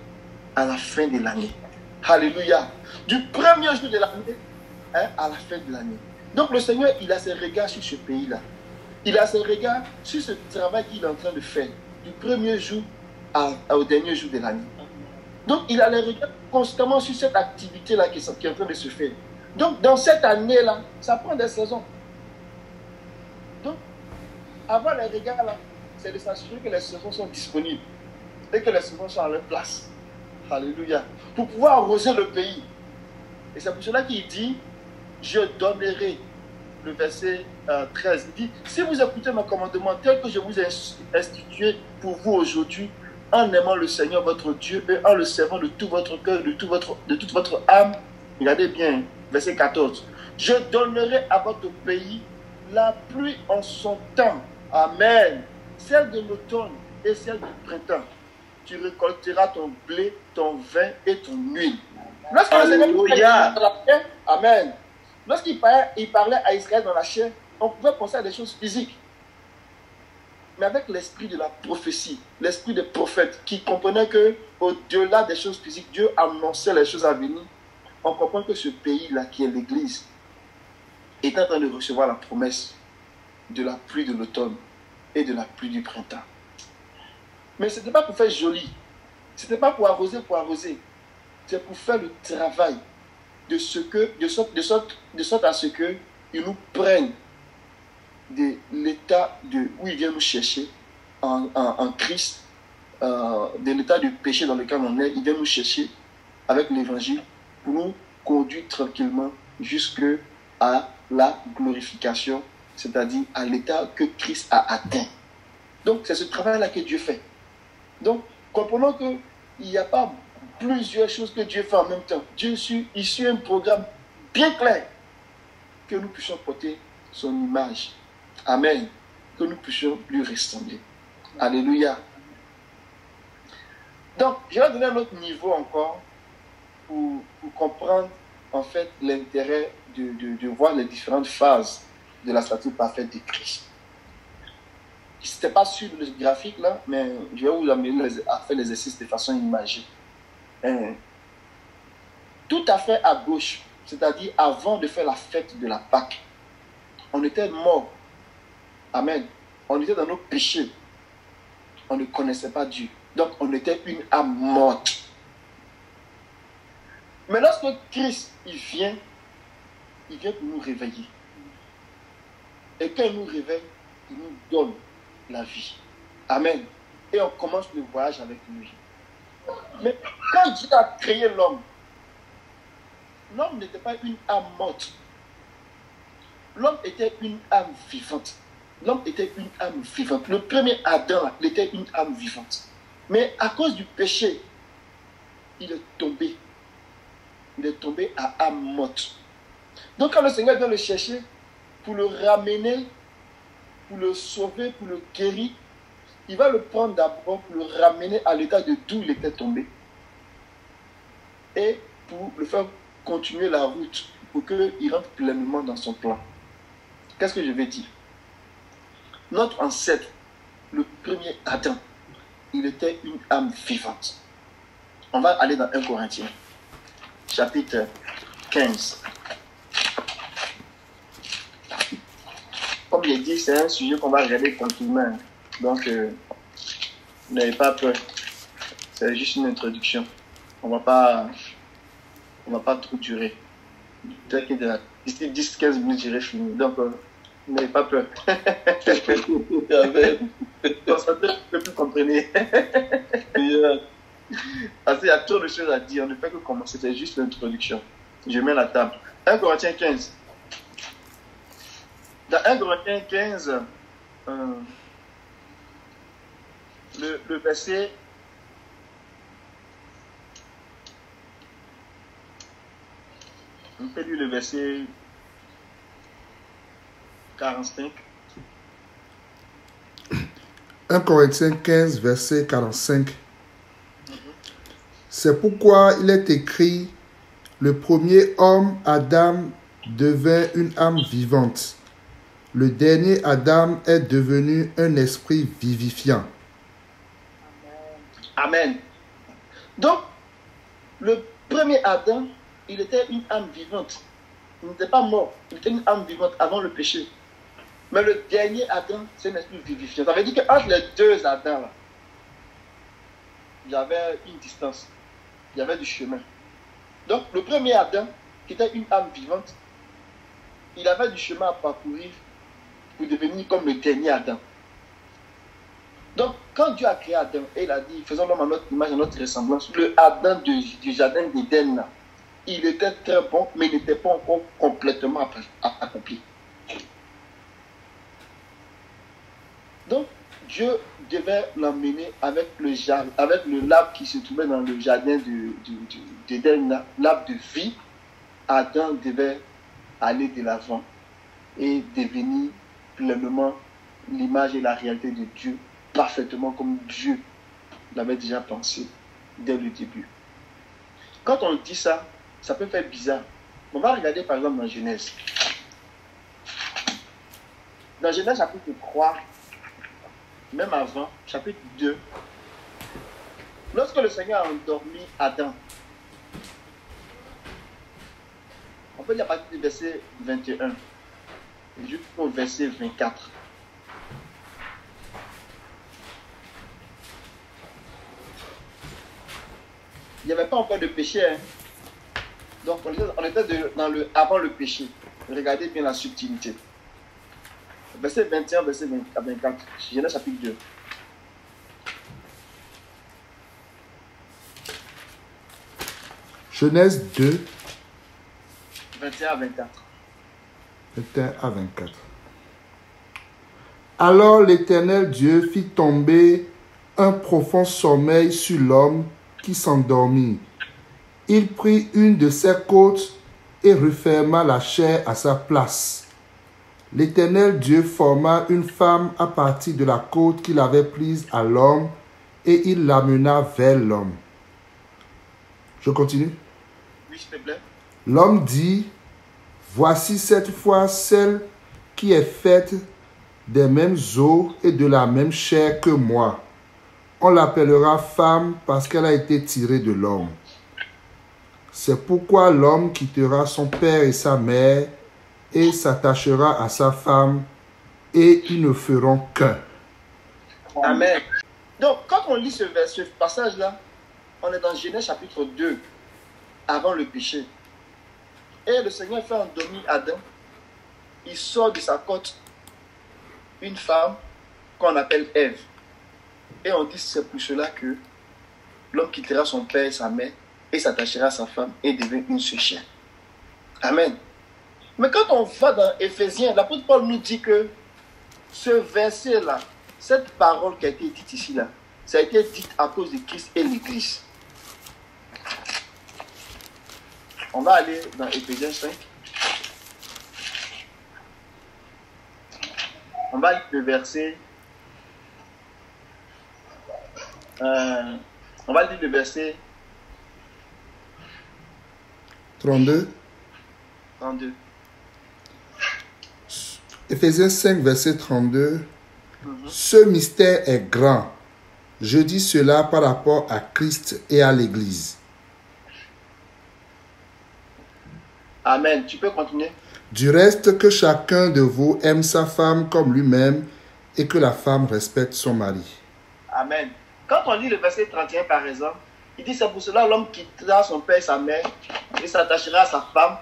à la fin de l'année. Alléluia. Du premier jour de l'année à la fin de l'année. Donc le Seigneur, il a ses regards sur ce pays-là. Il a ses regards sur ce travail qu'il est en train de faire. du premier jour au dernier jour de l'année. Donc, il a les regards constamment sur cette activité-là qui est en train de se faire. Donc, dans cette année-là, ça prend des saisons. Donc, avoir les regards là, c'est de s'assurer que les saisons sont disponibles et que les saisons sont à leur place. Alléluia. Pour pouvoir arroser le pays. Et c'est pour cela qu'il dit, je donnerai, le verset 13, il dit, si vous écoutez mes commandements tels que je vous ai institués pour vous aujourd'hui, en aimant le Seigneur votre Dieu et en le servant de tout votre cœur, de toute votre âme, regardez bien, verset 14, je donnerai à votre pays la pluie en son temps. Amen. Celle de l'automne et celle du printemps. Tu récolteras ton blé, ton vin et ton huile. Alléluia. Amen. Lorsqu'il parlait à Israël dans la chair, on pouvait penser à des choses physiques. Mais avec l'esprit de la prophétie, l'esprit des prophètes, qui comprenait que au-delà des choses physiques, Dieu annonçait les choses à venir, on comprend que ce pays-là, qui est l'Église, est en train de recevoir la promesse de la pluie de l'automne et de la pluie du printemps. Mais ce n'était pas pour faire joli, ce n'était pas pour arroser, c'est pour faire le travail de sorte à ce qu'ils nous prennent de l'état où il vient nous chercher en Christ, de l'état du péché dans lequel on est. Il vient nous chercher avec l'évangile pour nous conduire tranquillement jusqu'à la glorification, c'est-à-dire à l'état que Christ a atteint. Donc c'est ce travail-là que Dieu fait. Donc comprenons qu'il n'y a pas plusieurs choses que Dieu fait en même temps. Dieu suit un programme bien clair que nous puissions porter son image. Amen. Que nous puissions lui ressembler. Alléluia. Donc, je vais donner un autre niveau encore pour comprendre en fait l'intérêt de voir les différentes phases de la stature parfaite de Christ. Ce n'était pas sur le graphique là, mais je vais vous amener à faire l'exercice de façon imagée. Tout à fait à gauche, c'est-à-dire avant de faire la fête de la Pâque, on était mort. Amen. On était dans nos péchés. On ne connaissait pas Dieu. Donc on était une âme morte. Mais lorsque Christ il vient pour nous réveiller. Et quand il nous réveille, il nous donne la vie. Amen. Et on commence le voyage avec lui. Mais quand Dieu a créé l'homme n'était pas une âme morte. L'homme était une âme vivante. L'homme était une âme vivante. Le premier Adam, il était une âme vivante. Mais à cause du péché, il est tombé. Il est tombé à âme morte. Donc quand le Seigneur vient le chercher pour le ramener, pour le sauver, pour le guérir, il va le prendre d'abord pour le ramener à l'état de d'où il était tombé. Et pour le faire continuer la route, pour qu'il rentre pleinement dans son plan. Qu'est-ce que je vais dire? Notre ancêtre, le premier Adam, il était une âme vivante. On va aller dans 1 Corinthiens, chapitre 15. Comme je l'ai dit, c'est un sujet qu'on va regarder tranquillement. Donc, n'ayez pas peur. C'est juste une introduction. On va pas trop durer. Peut-être d'ici 10-15 minutes, j'irai finir. Donc, n'ayez pas peur. Concentrez, vous comprenez. Parce qu'il y a trop de choses à dire. On ne fait que commencer. C'est juste l'introduction. Je mets la table. 1 Corinthiens 15. Dans 1 Corinthiens 15, le verset... On peut lire le verset 45. 1 Corinthiens 15, verset 45. C'est pourquoi il est écrit, le premier homme, Adam, devint une âme vivante. Le dernier Adam est devenu un esprit vivifiant. Amen. Donc, le premier Adam, il était une âme vivante. Il n'était pas mort. Il était une âme vivante avant le péché. Mais le dernier Adam, c'est un esprit vivifiant. Ça veut dire qu'entre les deux Adams, il y avait une distance, il y avait du chemin. Donc, le premier Adam, qui était une âme vivante, il avait du chemin à parcourir pour devenir comme le dernier Adam. Donc, quand Dieu a créé Adam, et il a dit, faisons l'homme à notre image, à notre ressemblance, le Adam du jardin d'Éden, il était très bon, mais il n'était pas encore complètement accompli. Donc, Dieu devait l'emmener avec l'arbre qui se trouvait dans le jardin d'Éden, l'arbre de vie. Adam devait aller de l'avant et devenir pleinement l'image et la réalité de Dieu, parfaitement comme Dieu l'avait déjà pensé dès le début. Quand on dit ça, ça peut faire bizarre. On va regarder par exemple dans Genèse. Dans Genèse chapitre 3, même avant, chapitre 2, lorsque le Seigneur a endormi Adam, on peut dire à partir du verset 21 jusqu'au verset 24. Il n'y avait pas encore de péché. Hein? Donc on était avant le péché. Regardez bien la subtilité. Verset 21, verset 24. Genèse chapitre 2. Genèse 2. 21 à 24. 21 à 24. Alors l'Éternel Dieu fit tomber un profond sommeil sur l'homme qui s'endormit. Il prit une de ses côtes et referma la chair à sa place. L'Éternel Dieu forma une femme à partir de la côte qu'il avait prise à l'homme et il l'amena vers l'homme. Je continue? Oui, s'il te plaît. L'homme dit, voici cette fois celle qui est faite des mêmes os et de la même chair que moi. On l'appellera femme parce qu'elle a été tirée de l'homme. C'est pourquoi l'homme quittera son père et sa mère et s'attachera à sa femme et ils ne feront qu'un. Amen. Donc, quand on lit ce passage-là, on est dans Genèse chapitre 2, avant le péché. Et le Seigneur fait endormir Adam. Il sort de sa côte une femme qu'on appelle Ève. Et on dit c'est pour cela que l'homme quittera son père et sa mère et s'attachera à sa femme et devient une seule chair. Amen. Mais quand on va dans Éphésiens, l'apôtre Paul nous dit que ce verset-là, cette parole qui a été dite ici, là, ça a été dit à cause de Christ et l'Église. On va aller dans Éphésiens 5. On va lire le verset. On va lire le verset 32. 32. Éphésiens 5, verset 32. Ce mystère est grand. Je dis cela par rapport à Christ et à l'Église. Amen. Tu peux continuer? Du reste, que chacun de vous aime sa femme comme lui-même et que la femme respecte son mari. Amen. Quand on lit le verset 31 par exemple, il dit c'est pour cela l'homme quittera son père et sa mère et s'attachera à sa femme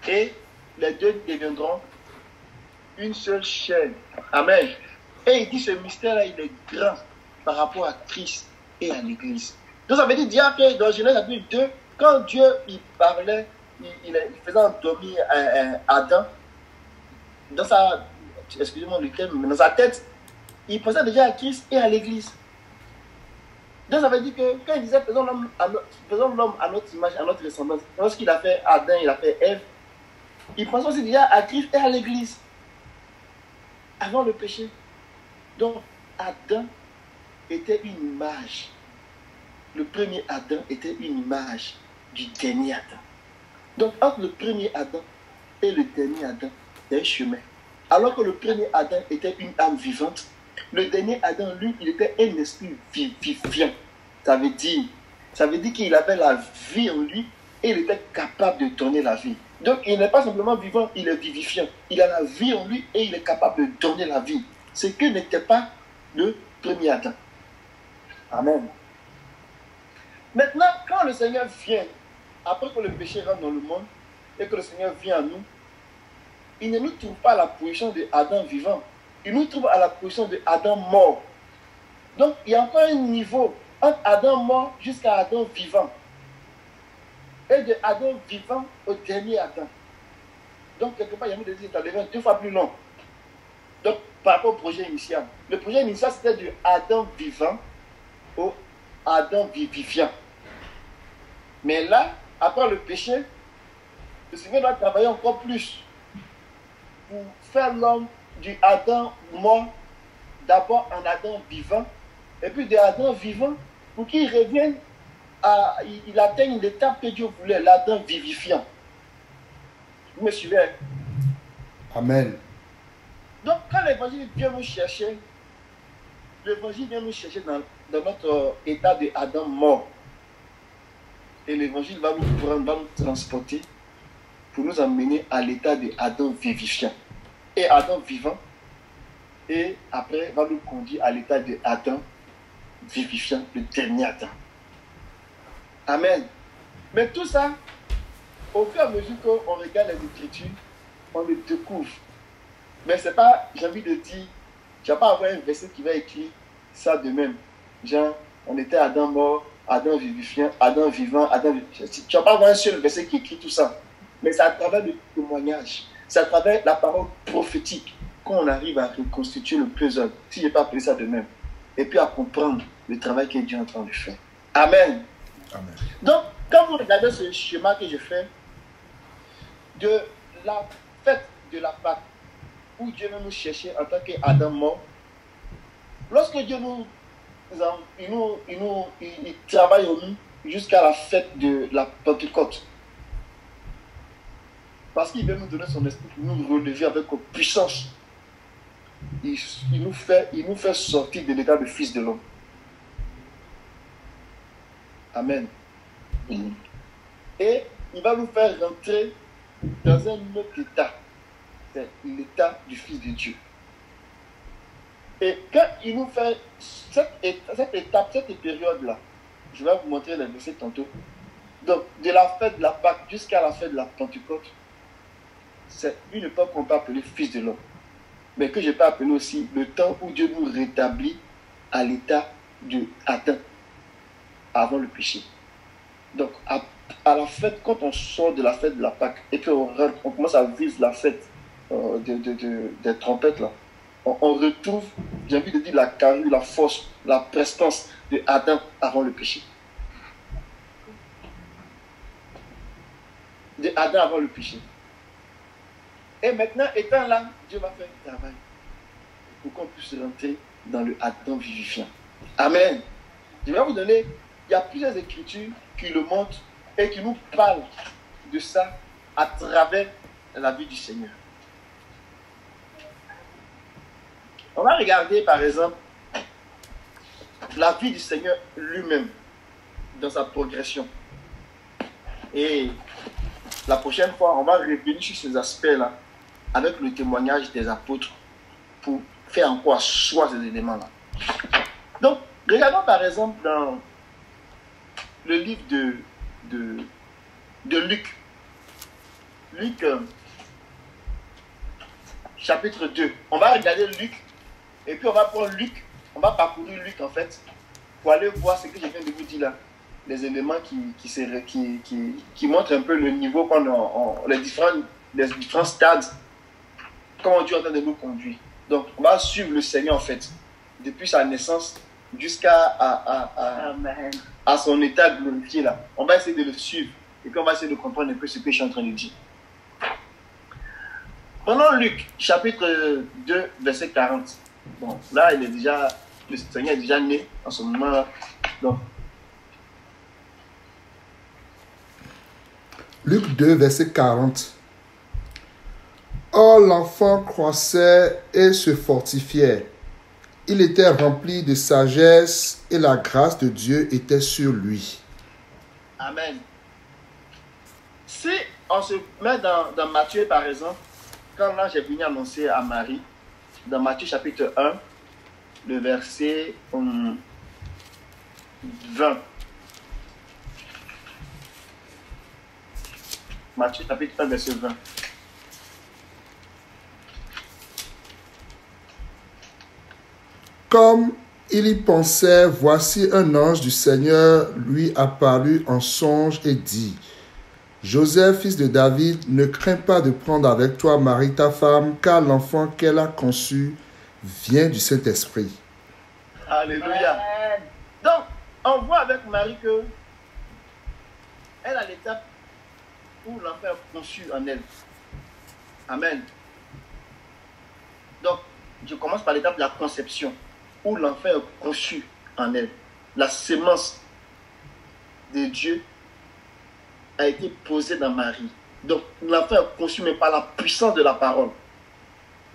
et les deux deviendront une seule chair. Amen. Et il dit ce mystère-là, il est grand par rapport à Christ et à l'Église. Donc ça veut dire que dans Genèse chapitre 2, quand Dieu il parlait, il faisait endormir Adam, dans sa, excusez-moi le terme, mais dans sa tête, il pensait déjà à Christ et à l'Église. Donc ça veut dire que quand il disait faisons l'homme à notre image, à notre ressemblance, lorsqu'il a fait Adam, il a fait Ève, il pensait aussi déjà à Christ et à l'Église avant le péché. Donc Adam était une image. Le premier Adam était une image du dernier Adam. Donc entre le premier Adam et le dernier Adam, il y a un chemin. Alors que le premier Adam était une âme vivante, le dernier Adam, lui, il était un esprit vivant. Ça veut dire qu'il avait la vie en lui et il était capable de donner la vie. Donc il n'est pas simplement vivant, il est vivifiant. Il a la vie en lui et il est capable de donner la vie. Ce que n'était pas le premier Adam. Amen. Maintenant, quand le Seigneur vient, après que le péché rentre dans le monde, et que le Seigneur vient à nous, il ne nous trouve pas à la position de Adam vivant. Il nous trouve à la position de Adam mort. Donc, il y a encore un niveau entre Adam mort jusqu'à Adam vivant. Et de Adam vivant au dernier Adam. Donc, quelque part, il y a mis des ça devient 2 fois plus long. Donc, par rapport au projet initial. Le projet initial, c'était du Adam vivant au Adam vivifiant. Mais là, après le péché, le Seigneur doit travailler encore plus pour faire l'homme du Adam mort, d'abord en Adam vivant, et puis de Adam vivant, pour qu'il revienne il atteigne l'étape que Dieu voulait, l'Adam vivifiant. Vous me suivez? Amen. Donc, quand l'évangile vient nous chercher, l'évangile vient nous chercher dans notre état de Adam mort. Et l'évangile va nous prendre, va nous transporter pour nous amener à l'état de Adam vivifiant. Et Adam vivant, et après va nous conduire à l'état de Adam vivifiant, le dernier Adam. Amen. Mais tout ça, au fur et à mesure qu'on regarde les Écritures, on le découvre. Mais c'est pas, j'ai envie de dire, tu vas pas avoir un verset qui va écrire ça de même. Genre, on était Adam mort, Adam vivifiant, Adam vivant, Adam vivifiant. Tu vas pas avoir un seul verset qui écrit tout ça. Mais c'est à travers le témoignage, c'est à travers la parole prophétique qu'on arrive à reconstituer le puzzle, si je n'ai pas appelé ça de même. Et puis à comprendre le travail que Dieu est en train de faire. Amen. Amen. Donc, quand vous regardez ce schéma que je fais, de la fête de la Pâque, où Dieu va nous chercher en tant qu'Adam mort, lorsque Dieu il travaille au nous jusqu'à la fête de la Pentecôte, parce qu'il veut nous donner son esprit pour nous relever avec puissance. Il nous fait sortir de l'état de fils de l'homme. Amen. Et il va nous faire rentrer dans un autre état. C'est l'état du Fils de Dieu. Et quand il nous fait cette étape, cette période-là, je vais vous montrer les versets tantôt. Donc, de la fête de la Pâque jusqu'à la fête de la Pentecôte, c'est une époque qu'on peut appeler Fils de l'homme. Mais que je peux appeler aussi le temps où Dieu nous rétablit à l'état de Adam, avant le péché. Donc, à la fête, quand on sort de la fête de la Pâque, et puis on commence à vivre la fête des trompettes, là, on retrouve, j'ai envie de dire, la carrure, la force, la prestance de Adam avant le péché. De Adam avant le péché. Et maintenant, étant là, Dieu va faire le travail pour qu'on puisse rentrer dans le Adam vivifiant. Amen. Je vais vous donner, il y a plusieurs écritures qui le montrent et qui nous parlent de ça à travers la vie du Seigneur. On va regarder par exemple la vie du Seigneur lui-même dans sa progression. Et la prochaine fois, on va revenir sur ces aspects-là avec le témoignage des apôtres pour faire encore asseoir ces éléments-là. Donc, regardons par exemple dans le livre de Luc. Luc, chapitre 2. On va regarder Luc, et puis on va prendre Luc, on va parcourir Luc en fait, pour aller voir ce que je viens de vous dire là. Les éléments qui montrent un peu le niveau qu'on a, les différents stades, comment Dieu est en train de nous conduire. Donc, on va suivre le Seigneur en fait, depuis sa naissance jusqu'à son état glorifié là. On va essayer de le suivre et puis on va essayer de comprendre un peu ce que je suis en train de dire. Prenons Luc, chapitre 2, verset 40. Bon, là, le Seigneur est déjà né en ce moment-là. Donc, Luc 2, verset 40. Or, l'enfant croissait et se fortifiait. Il était rempli de sagesse et la grâce de Dieu était sur lui. Amen. Si on se met dans Matthieu, par exemple, quand là j'ai venu annoncer à Marie, dans Matthieu chapitre 1, le verset 20. Matthieu chapitre 1, verset 20. Comme il y pensait, voici un ange du Seigneur lui apparut en songe et dit, Joseph, fils de David, ne crains pas de prendre avec toi Marie ta femme, car l'enfant qu'elle a conçu vient du Saint-Esprit. Alléluia. Donc, on voit avec Marie que elle a l'étape où l'enfant est conçu en elle. Amen. Donc, je commence par l'étape de la conception, où l'enfant est conçu en elle. La sémence de Dieu a été posée dans Marie. Donc, l'enfant est conçu, mais par la puissance de la parole.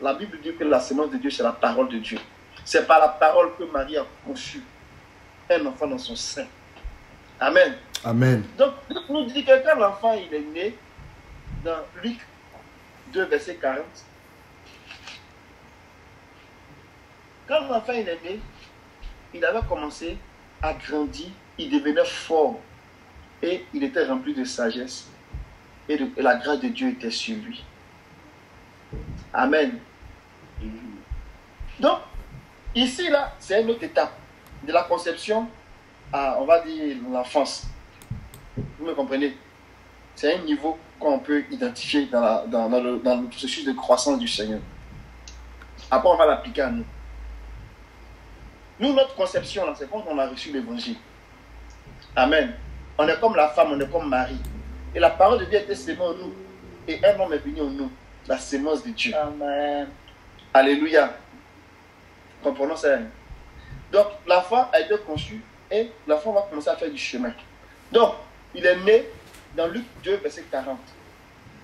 La Bible dit que la sémence de Dieu, c'est la parole de Dieu. C'est par la parole que Marie a conçu un enfant dans son sein. Amen. Amen. Donc, nous dit que quand l'enfant il est né, dans Luc 2, verset 40, quand l'enfant il est né, il avait commencé à grandir, il devenait fort et il était rempli de sagesse et la grâce de Dieu était sur lui. Amen. Donc, ici, là, c'est une autre étape de la conception à, on va dire, l'enfance. Vous me comprenez? C'est un niveau qu'on peut identifier dans le processus de croissance du Seigneur. Après, on va l'appliquer à nous. Nous, notre conception, là, c'est quand on a reçu l'évangile. Amen. On est comme la femme, on est comme Marie. Et la parole de Dieu était sémée en nous. Et un homme est venu en nous. La sémence de Dieu. Amen. Alléluia. Comprenons ça. Donc, l'enfant a été conçu et l'enfant va commencer à faire du chemin. Donc, il est né dans Luc 2, verset 40.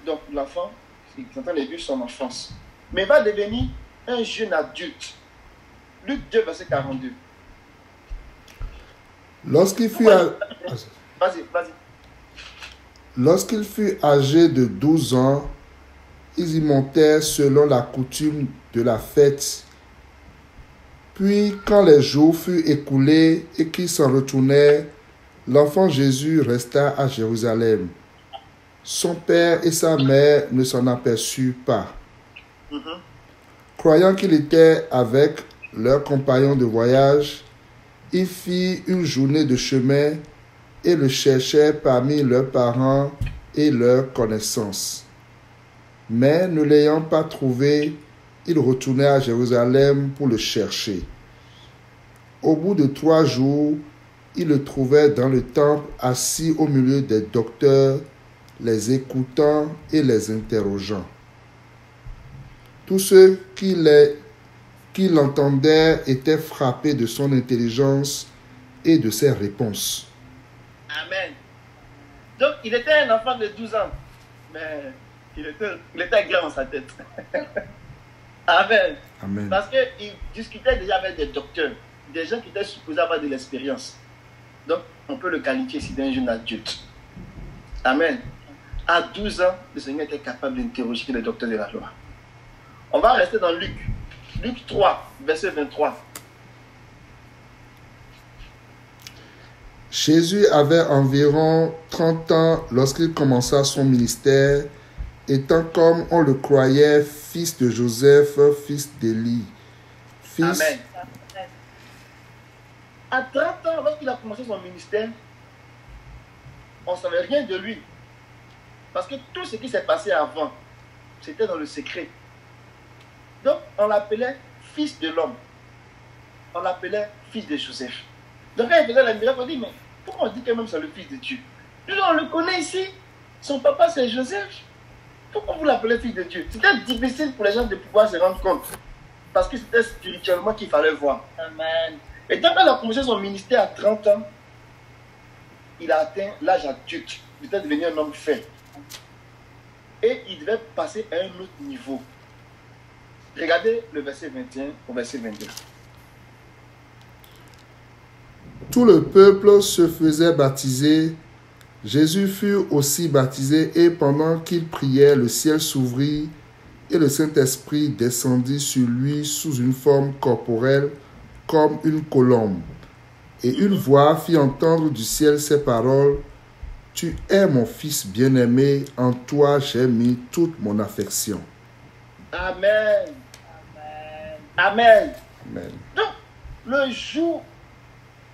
Donc, l'enfant, il est en train de vivre son enfance. Mais il va devenir un jeune adulte. Luc 2, verset 42. Lorsqu'il fut, Vas-y. Lorsqu'il fut âgé de 12 ans, ils y montèrent selon la coutume de la fête. Puis, quand les jours furent écoulés et qu'ils s'en retournèrent, l'enfant Jésus resta à Jérusalem. Son père et sa mère ne s'en aperçurent pas. Croyant qu'il était avec leurs compagnons de voyage, ils firent une journée de chemin et le cherchèrent parmi leurs parents et leurs connaissances. Mais ne l'ayant pas trouvé, ils retournèrent à Jérusalem pour le chercher. Au bout de 3 jours, ils le trouvèrent dans le temple assis au milieu des docteurs, les écoutant et les interrogeant. Tous ceux qui l'entendaient étaient frappés de son intelligence et de ses réponses. Amen. Donc, il était un enfant de 12 ans, mais il était grand dans sa tête. Amen. Amen. Parce qu'il discutait déjà avec des docteurs, des gens qui étaient supposés avoir de l'expérience. Donc, on peut le qualifier ici d'un jeune adulte. Amen. À 12 ans, le Seigneur était capable d'interroger les docteurs de la loi. On va rester dans Luc. Luc 3, verset 23. Jésus avait environ 30 ans lorsqu'il commença son ministère, étant comme on le croyait, fils de Joseph, fils d'Élie. Amen. À 30 ans, lorsqu'il a commencé son ministère, on ne savait rien de lui. Parce que tout ce qui s'est passé avant, c'était dans le secret. Donc, on l'appelait fils de l'homme. On l'appelait fils de Joseph. Donc, quand il faisait la miracle, on dit, mais pourquoi on dit que même c'est le fils de Dieu? Nous, on le connaît ici. Son papa, c'est Joseph. Pourquoi vous l'appelez fils de Dieu? C'était difficile pour les gens de pouvoir se rendre compte. Parce que c'était spirituellement qu'il fallait voir. Amen. Et quand il a commencé son ministère à 30 ans, il a atteint l'âge adulte. Il était devenu un homme fait. Et il devait passer à un autre niveau. Regardez le verset 21 au verset 22. Tout le peuple se faisait baptiser. Jésus fut aussi baptisé et pendant qu'il priait, le ciel s'ouvrit et le Saint-Esprit descendit sur lui sous une forme corporelle comme une colombe. Et une voix fit entendre du ciel ces paroles: Tu es mon fils bien-aimé, en toi j'ai mis toute mon affection. Amen. Amen. Amen. Donc, le jour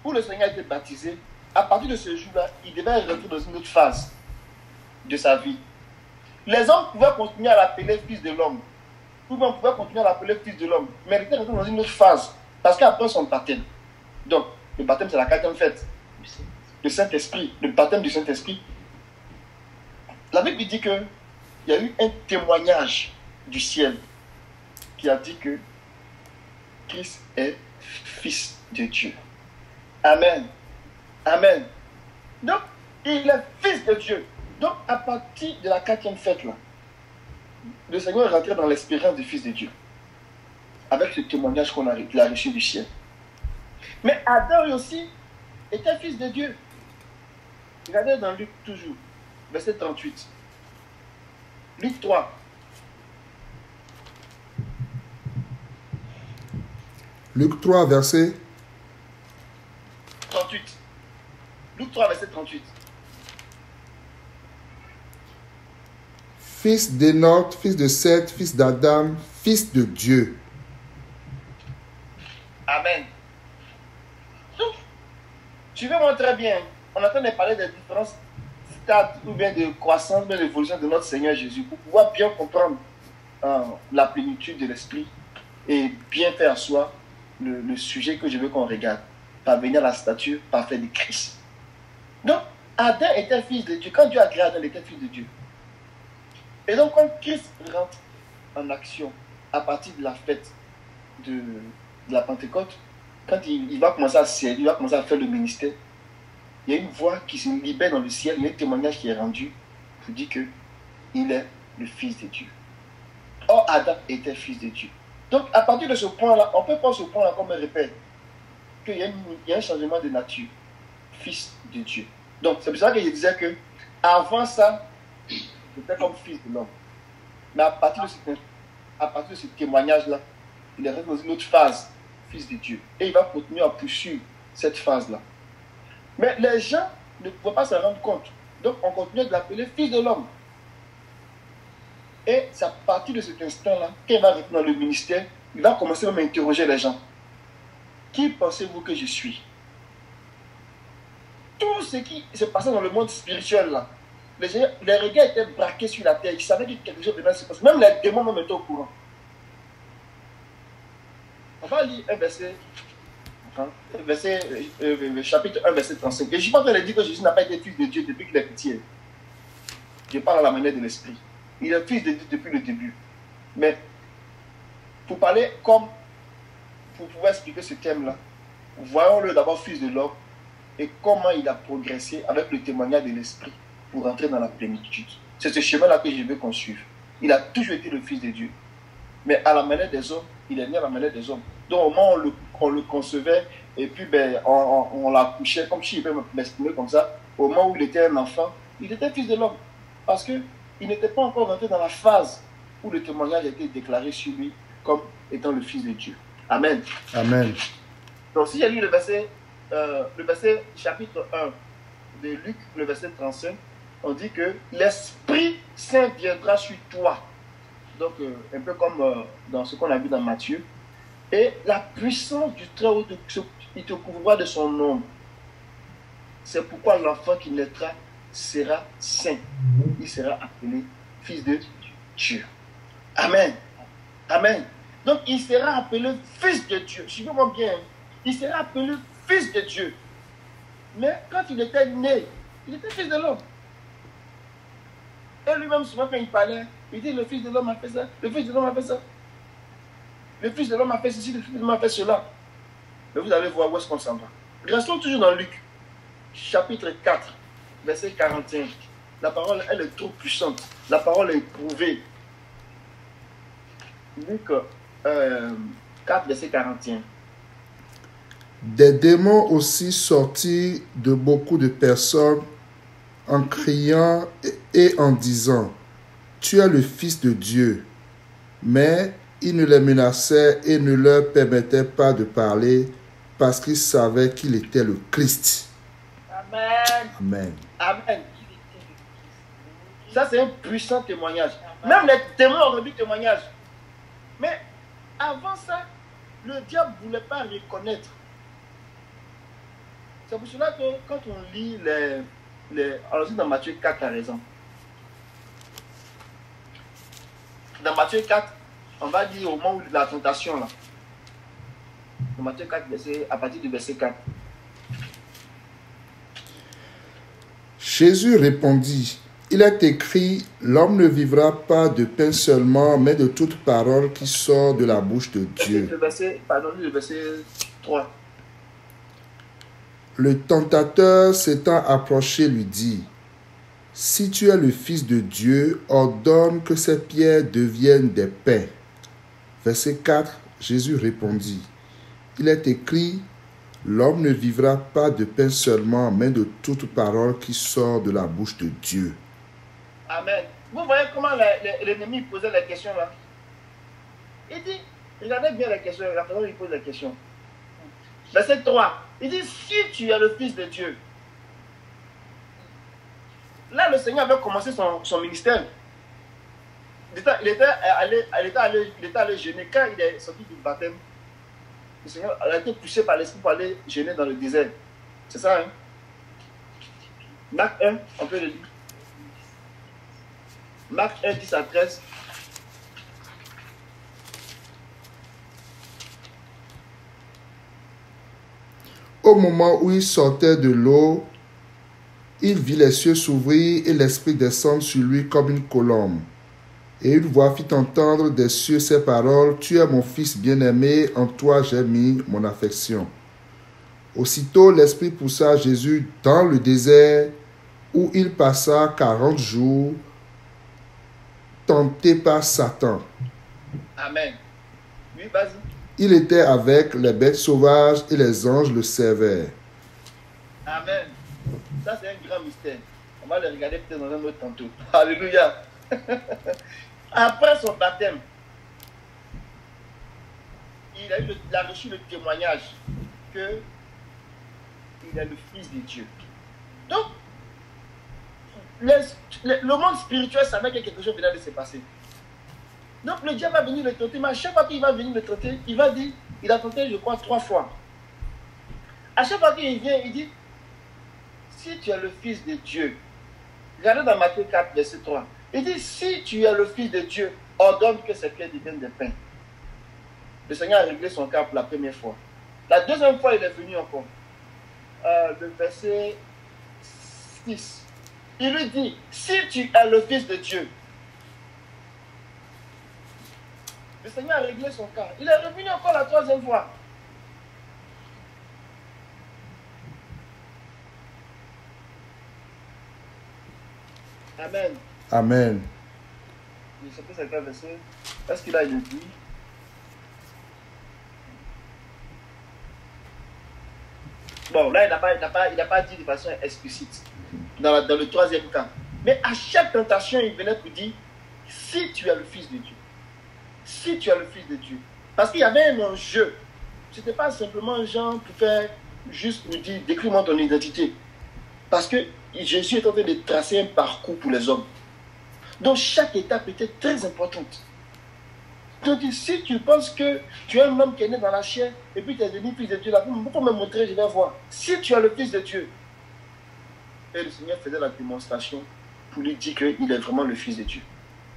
où le Seigneur a été baptisé, à partir de ce jour-là, il devait rentrer dans une autre phase de sa vie. Les hommes pouvaient continuer à l'appeler fils de l'homme. Tout le monde pouvait continuer à l'appeler fils de l'homme. Mais il était rentré dans une autre phase. Parce qu'après son baptême. Donc, le baptême, c'est la quatrième fête. Le Saint-Esprit, le baptême du Saint-Esprit. La Bible dit qu'il y a eu un témoignage du ciel qui a dit que Christ est fils de Dieu. Amen. Amen. Donc, il est fils de Dieu. Donc, à partir de la quatrième fête, là, le Seigneur est rentré dans l'expérience du fils de Dieu. Avec ce témoignage qu'il a reçu du ciel. Mais Adam lui aussi était fils de Dieu. Regardez dans Luc toujours, verset 38. Luc 3. Luc 3, verset 38. Luc 3, verset 38. Fils d'Enoch, fils de Seth, fils d'Adam, fils de Dieu. Amen. Donc, tu veux moi très bien. On est en train de parler des différents stades ou bien de croissance, ou bien d'évolution de notre Seigneur Jésus pour pouvoir bien comprendre la plénitude de l'esprit et bien faire soi le sujet que je veux qu'on regarde. Parvenir à la stature parfaite de Christ. Donc, Adam était fils de Dieu. Quand Dieu a créé Adam, il était fils de Dieu. Et donc, quand Christ rentre en action à partir de la fête de la Pentecôte, quand il va commencer à servir, il va commencer à faire le ministère, il y a une voix qui se libère dans le ciel, il y a un témoignage qui est rendu pour dire qu'il est le fils de Dieu. Or, Adam était fils de Dieu. Donc, à partir de ce point-là, on peut prendre ce point-là comme un repère qu'il y a un changement de nature. Fils de Dieu. Donc, c'est pour ça que je disais que avant ça, c'était comme fils de l'homme. Mais à partir de ce témoignage-là, il est rentré dans une autre phase, fils de Dieu. Et il va continuer à poursuivre cette phase-là. Mais les gens ne pouvaient pas se rendre compte. Donc, on continue de l'appeler fils de l'homme. Et c'est à partir de cet instant-là, quand il va rentrer dans le ministère, il va commencer même à interroger les gens. Qui pensez-vous que je suis? Tout ce qui se passait dans le monde spirituel, là, les regards étaient braqués sur la terre. Ils savaient que quelque chose devait se passer. Même les démons même étaient au courant. On va lire un verset, chapitre 1, verset 35. Et je ne suis pas en train de dire que Jésus n'a pas été fils de Dieu depuis qu'il est petit. Je parle à la manière de l'esprit. Il est fils de Dieu depuis le début. Mais pour parler comme, pour pouvoir expliquer ce thème-là, voyons-le d'abord fils de l'homme et comment il a progressé avec le témoignage de l'esprit pour entrer dans la plénitude. C'est ce chemin-là que je veux qu'on suive. Il a toujours été le fils de Dieu. Mais à la manière des hommes, il est né à la manière des hommes. Donc au moment où on le concevait et puis on l'accouchait, comme si il peut m'exprimer comme ça, au moment où il était un enfant, il était fils de l'homme. Parce qu'il n'était pas encore rentré dans la phase où le témoignage a été déclaré sur lui comme étant le fils de Dieu. Amen. Amen. Donc si j'ai lu le verset chapitre 1 de Luc, le verset 35, on dit que l'Esprit Saint viendra sur toi. Donc un peu comme dans ce qu'on a vu dans Matthieu. Et la puissance du Très-Haut, il te couvrira de son nom. C'est pourquoi l'enfant qui naîtra sera saint. Il sera appelé fils de Dieu. Amen. Amen. Donc il sera appelé fils de Dieu. Suivez-moi bien. Il sera appelé fils de Dieu. Mais quand il était né, il était fils de l'homme. Et lui-même, souvent, quand il parlait, il dit le fils de l'homme a fait ça, le fils de l'homme a fait ça. Le fils de l'homme a fait ceci, le fils de l'homme a fait cela. Mais vous allez voir où est-ce qu'on s'en va. Restons toujours dans Luc, chapitre 4, verset 41. La parole, elle est trop puissante. La parole est éprouvée. Luc 4, verset 41. Des démons aussi sortirent de beaucoup de personnes en criant et en disant « Tu es le Fils de Dieu ». Mais il ne les menaçait et ne leur permettait pas de parler parce qu'ils savaient qu'il était le Christ. Amen. Amen. Amen. Ça, c'est un puissant témoignage. Même les témoins ont rendu témoignage. Mais avant ça, le diable ne voulait pas reconnaître. C'est pour cela que quand on lit alors dans Matthieu 4, par exemple. Dans Matthieu 4, on va dire au moment où la tentation, là. Dans Matthieu 4, à partir du verset 4. Jésus répondit, il est écrit, l'homme ne vivra pas de pain seulement, mais de toute parole qui sort de la bouche de Dieu. Le verset 3. Le tentateur s'étant approché lui dit, si tu es le Fils de Dieu, ordonne que ces pierres deviennent des pains. Verset 4, Jésus répondit, il est écrit, l'homme ne vivra pas de pain seulement, mais de toute parole qui sort de la bouche de Dieu. Amen. Vous voyez comment l'ennemi posait la question là. Il dit, regardez bien la question, la façon dont il pose la question. Verset 3, il dit, si tu es le Fils de Dieu. Là, le Seigneur avait commencé son ministère. Il était allé jeûner. Quand il est sorti du baptême, le Seigneur a été poussé par l'Esprit pour aller jeûner dans le désert. C'est ça, hein? Marc 1, on peut le lire. Marc 1, 10 à 13. Au moment où il sortait de l'eau, il vit les cieux s'ouvrir et l'Esprit descendre sur lui comme une colombe. Et une voix fit entendre des cieux ces paroles, « Tu es mon Fils bien-aimé, en toi j'ai mis mon affection. » Aussitôt l'Esprit poussa Jésus dans le désert, où il passa 40 jours, tenté par Satan. Amen. Oui, vas-y. Il était avec les bêtes sauvages et les anges le servaient. Amen. Ça, c'est un grand mystère. On va le regarder peut-être dans un autre tantôt. Alléluia. Après son baptême, il a reçu le témoignage que il est le Fils de Dieu. Donc, le monde spirituel savait que quelque chose venait de se passer. Donc, le diable va venir le tenter, mais à chaque fois qu'il va venir le tenter, il va dire, il a tenté, je crois, 3 fois. À chaque fois qu'il vient, il dit, si tu es le Fils de Dieu, regardez dans Matthieu 4, verset 3, il dit, si tu es le Fils de Dieu, ordonne que ces pierres deviennent des pains. Le Seigneur a réglé son cas pour la première fois. La deuxième fois, il est venu encore. Le verset 6. Il lui dit, si tu es le Fils de Dieu, le Seigneur a réglé son cas. Il est revenu encore la troisième fois. Amen. Amen. Je ne sais pas c'est quel verset. Est-ce qu'il a dit? Bon, là, il n'a pas dit de façon explicite. Dans le troisième cas. Mais à chaque tentation, il venait pour dire, si tu es le Fils de Dieu. Si tu es le Fils de Dieu. Parce qu'il y avait un enjeu. Ce n'était pas simplement un genre pour faire, juste pour dire, décris-moi ton identité. Parce que Jésus est en train de tracer un parcours pour les hommes. Donc chaque étape était très importante. Donc si tu penses que tu es un homme qui est né dans la chair, et puis tu es devenu Fils de Dieu, là, il faut me montrer, je vais voir. Si tu es le Fils de Dieu, et le Seigneur faisait la démonstration pour lui dire qu'il est vraiment le Fils de Dieu.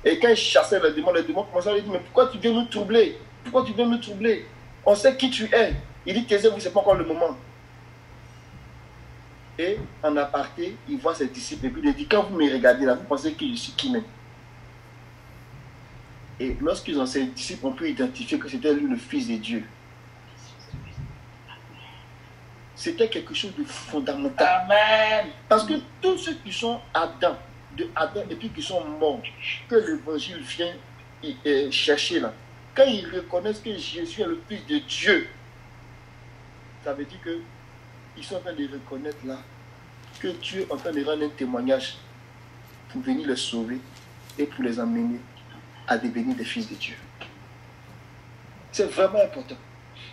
Et quand il chassait les démons commençaient à lui dire, mais pourquoi tu viens nous troubler? Pourquoi tu viens nous troubler? On sait qui tu es. Il dit, taisez-vous, ce n'est pas encore le moment. Et en aparté, il voit ses disciples et puis il dit, quand vous me regardez là, vous pensez que je suis qui même? Et lorsqu'ils ont ses disciples ont pu identifier que c'était lui le Fils de Dieu. C'était quelque chose de fondamental. Amen. Parce que tous ceux qui sont Adam, de Adam et puis qui sont morts, que l'évangile vient chercher là, quand ils reconnaissent que Jésus est le Fils de Dieu, ça veut dire qu'ils sont en train de reconnaître là que Dieu est en train de rendre un témoignage pour venir les sauver et pour les emmener à devenir des fils de Dieu. C'est vraiment important.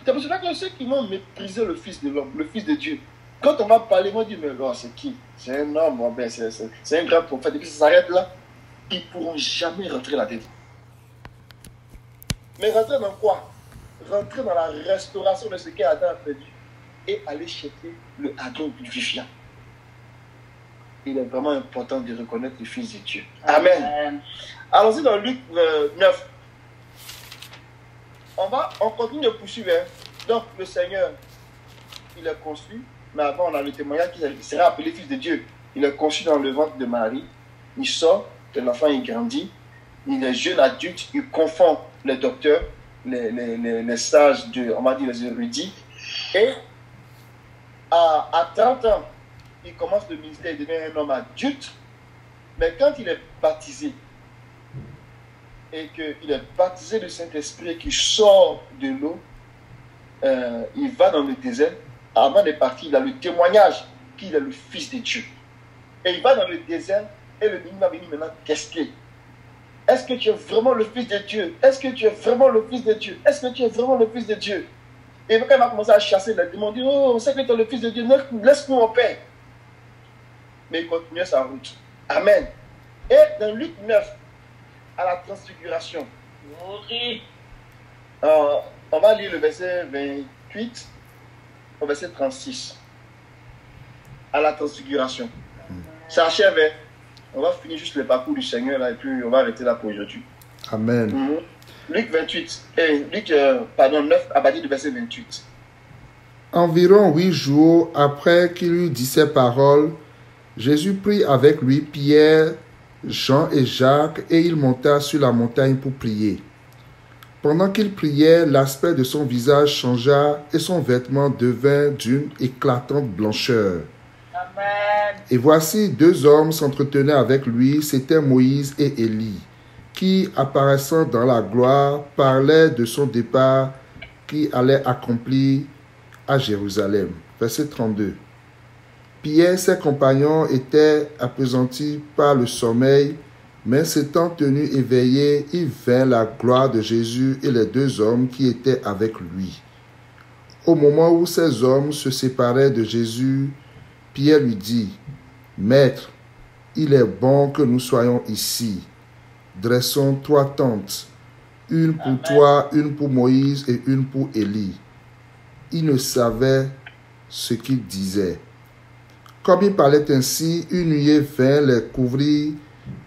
C'est pour cela que ceux qui vont mépriser le Fils de l'homme, le Fils de Dieu, quand on va parler, ils vont dire, mais c'est qui? C'est un homme, bon, ben, c'est un grand prophète. Et puis ça s'arrête là. ils ne pourront jamais rentrer là-dedans. Mais rentrer dans quoi? Rentrer dans la restauration de ce qu'Adam a perdu et aller chercher le Adam vivifiant. Il est vraiment important de reconnaître le Fils de Dieu. Amen. Allons-y dans Luc 9. On continue de poursuivre. Donc, le Seigneur, il est conçu, mais avant, on a le témoignage qu'il sera appelé Fils de Dieu. Il est conçu dans le ventre de Marie. Il sort, l'enfant il grandit. Il est jeune adulte, il confond les docteurs, les sages, on va dire les érudits. Et à 30 ans, il commence le ministère, il devient un homme adulte. Mais quand il est baptisé, et qu'il est baptisé du Saint-Esprit et qu'il sort de l'eau, il va dans le désert. Avant de partir, il a le témoignage qu'il est le Fils de Dieu. Et il va dans le désert et le ministre va venir maintenant tester. Est-ce que tu es vraiment le Fils de Dieu? Est-ce que tu es vraiment le Fils de Dieu? Est-ce que tu es vraiment le Fils de Dieu? Et quand il va commencer à chasser, il a demandé, oh, on sait que tu es le Fils de Dieu, laisse-nous en paix. Mais il continue sa route. Amen. Et dans Luc 9, à la transfiguration, on va lire le verset 28 au verset 36. À la transfiguration. Ça achève. On va finir juste le parcours du Seigneur là, et puis on va arrêter là pour aujourd'hui. Amen. Luc 9 à partir du verset 28. Environ 8 jours après qu'il eut dit ces paroles, Jésus prit avec lui Pierre, Jean et Jacques, et il monta sur la montagne pour prier. Pendant qu'il priait, l'aspect de son visage changea et son vêtement devint d'une éclatante blancheur. Amen. Et voici 2 hommes s'entretenaient avec lui, c'étaient Moïse et Élie, qui, apparaissant dans la gloire, parlaient de son départ qui allait accomplir à Jérusalem. Verset 32. Pierre et ses compagnons étaient appesantis par le sommeil, mais s'étant tenus éveillés, ils vinrent la gloire de Jésus et les 2 hommes qui étaient avec lui. Au moment où ces hommes se séparaient de Jésus, Pierre lui dit, « Maître, il est bon que nous soyons ici. Dressons 3 tentes, une pour toi, une pour Moïse et une pour Élie. » Il ne savait ce qu'il disait. Comme il parlait ainsi, une nuée vint les couvrir